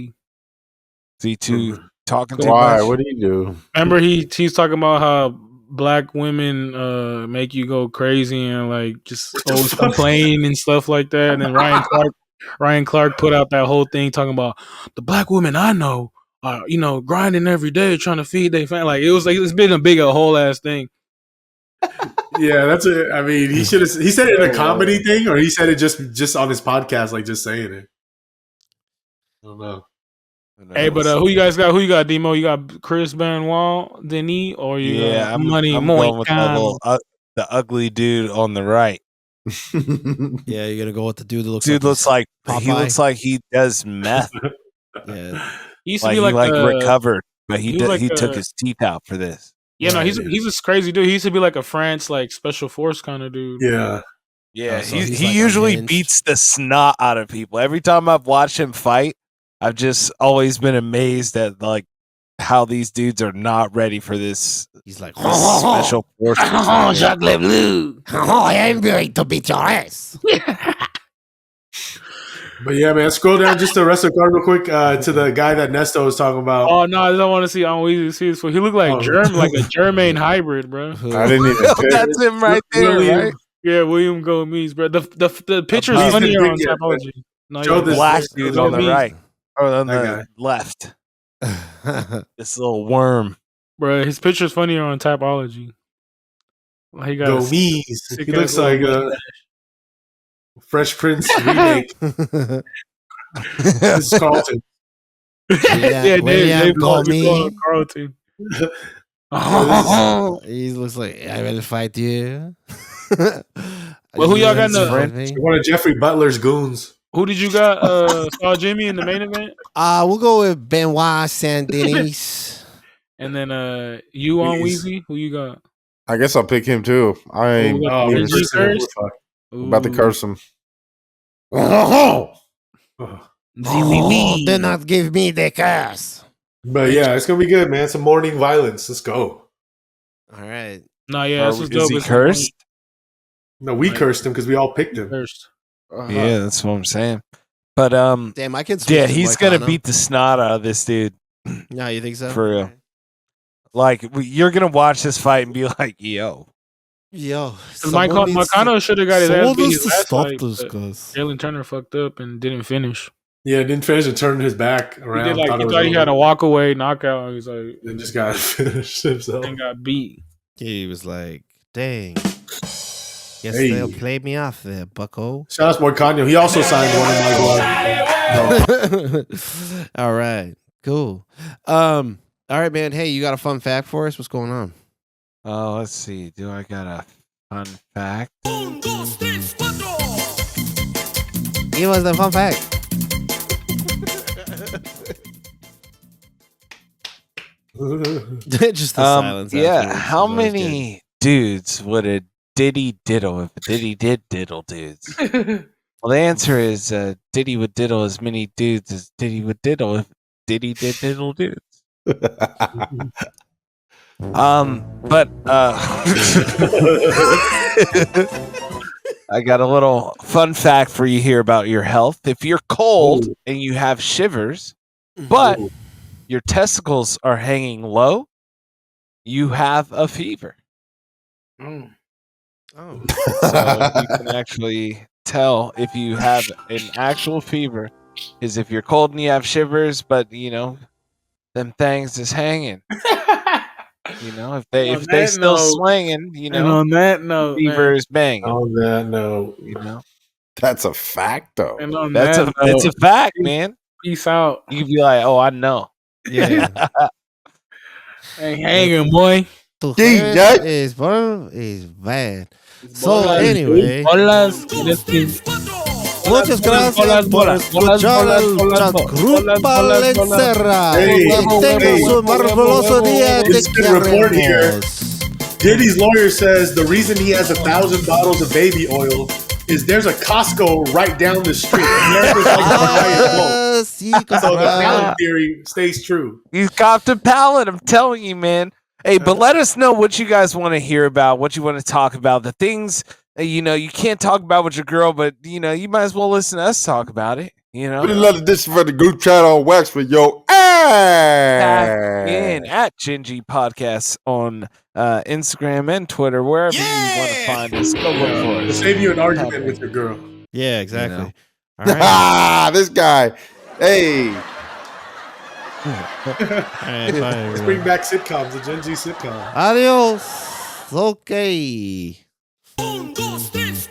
C2 talking too Why? much. What do you do? Remember he's talking about how black women make you go crazy and like just always complain and stuff like that. And then Ryan Clark put out that whole thing talking about the black women I know are, grinding every day trying to feed their family. Like it's been a whole ass thing. Yeah, that's it. I mean, he said it in a comedy thing, or he said it just on his podcast, like just saying it. I don't know. Hey, but who you guys got? Who you got, Demo? You got Chris Benoit, Denis, or you got Money I'm going with the ugly dude on the right. Yeah, you're gonna go with the dude that looks like he looks like he does meth. Yeah, he used to be like recovered, but he took his teeth out for this. Yeah, no, he's a crazy dude. He used to be like a France like special force kind of dude. Yeah. Yeah, so he like usually beats the snot out of people. Every time I've watched him fight, I've just always been amazed at like how these dudes are not ready for this. He's like special force. Jacques Blue. I am going to beat your ass. But yeah, man, scroll down just the rest of the card real quick to the guy that Nesto was talking about. Oh no, I don't want to see. I don't want to see this. He looked like like a German hybrid, bro. I didn't even. That's him right there, right? Yeah, William Gomes, bro. The picture's funnier on Tapology. No, show this black dude on the right. Or on the left. This little worm. Bro, his picture's funnier on Tapology. He got Gomes. He looks like a Fresh Prince remake. This is Carlton. William Gomes. Carlton. He looks like I will fight you. Well, who y'all got in the one of Jeffrey Butler's goons? Who did you got? Saw Jimmy in the main event? We'll go with Benoit Saint Denis. And then you on Weezy? Who you got? I guess I'll pick him too. I ain't about to curse him. Do not give me the curse. But yeah, it's gonna be good, man. Some morning violence. Let's go. All right. No, yeah, this was dope. Is he cursed? No, we cursed him because we all picked him. Cursed. Yeah, that's what I'm saying. But damn, I can. Yeah, he's gonna beat the snot out of this dude. No, you think so? For real. Like you're gonna watch this fight and be like, "Yo, Moicano should have got his ass beat last fight. Cause Jalen Turner fucked up and didn't finish. Yeah, didn't finish and turned his back around. He thought he had a walk away knockout. He's like, and just got finished himself and got beat. He was like, "Dang, guess they'll play me off there, Bucko." Shout out to Moicano. He also signed one of my gloves. All right, cool. All right, man. Hey, you got a fun fact for us? What's going on? Oh, let's see. Do I got a fun fact? Give us the fun fact. Just the silence. Yeah. afterwards How is always many dudes would a Diddy diddle if Diddy did diddle dudes? Well, the answer is Diddy would diddle as many dudes as Diddy would diddle if Diddy did diddle dudes. But I got a little fun fact for you here about your health. If you're cold and you have shivers, but your testicles are hanging low, you have a fever. good. Oh. So you can actually tell if you have an actual fever is if you're cold and you have shivers, but you know, them things is hanging. You know, if they still swinging, you And know, on that note, fever is banging. On that note, You know, That's a fact, though. and on that's that it's note, a fact, man. peace out. You can be like, oh, I know. Yeah. Hey, hanging, boy. Tu Dang, jueves Jack. is bad. So anyway, Bolas, muchas gracias por escuchar el Grupa Lencerra. Hey, Que tengas un maravilloso día. Te It's been reported here. queremos. Diddy's lawyer says the reason he has 1,000 bottles of baby oil is there's a Costco right down the street. America's like the giant boat. Ah, sí, So the cabrón. pallet theory stays true. He's copped a pallet. I'm telling you, man. Hey, but let us know what you guys want to hear about, what you want to talk about, the things you know you can't talk about with your girl, but you know you might as well listen to us talk about it. You know, Put another dish for the group chat on wax for your tag in ass. at Gingy Podcasts on Instagram and Twitter, wherever you want to find us. Go look for To us. save you an argument with your girl. Yeah, exactly. You know. All right. Ah, this guy. Hey. All right, bye, Let's everyone. bring back sitcoms, the Gen Z sitcom. Adios. Okay. 1, 2, 3, 4.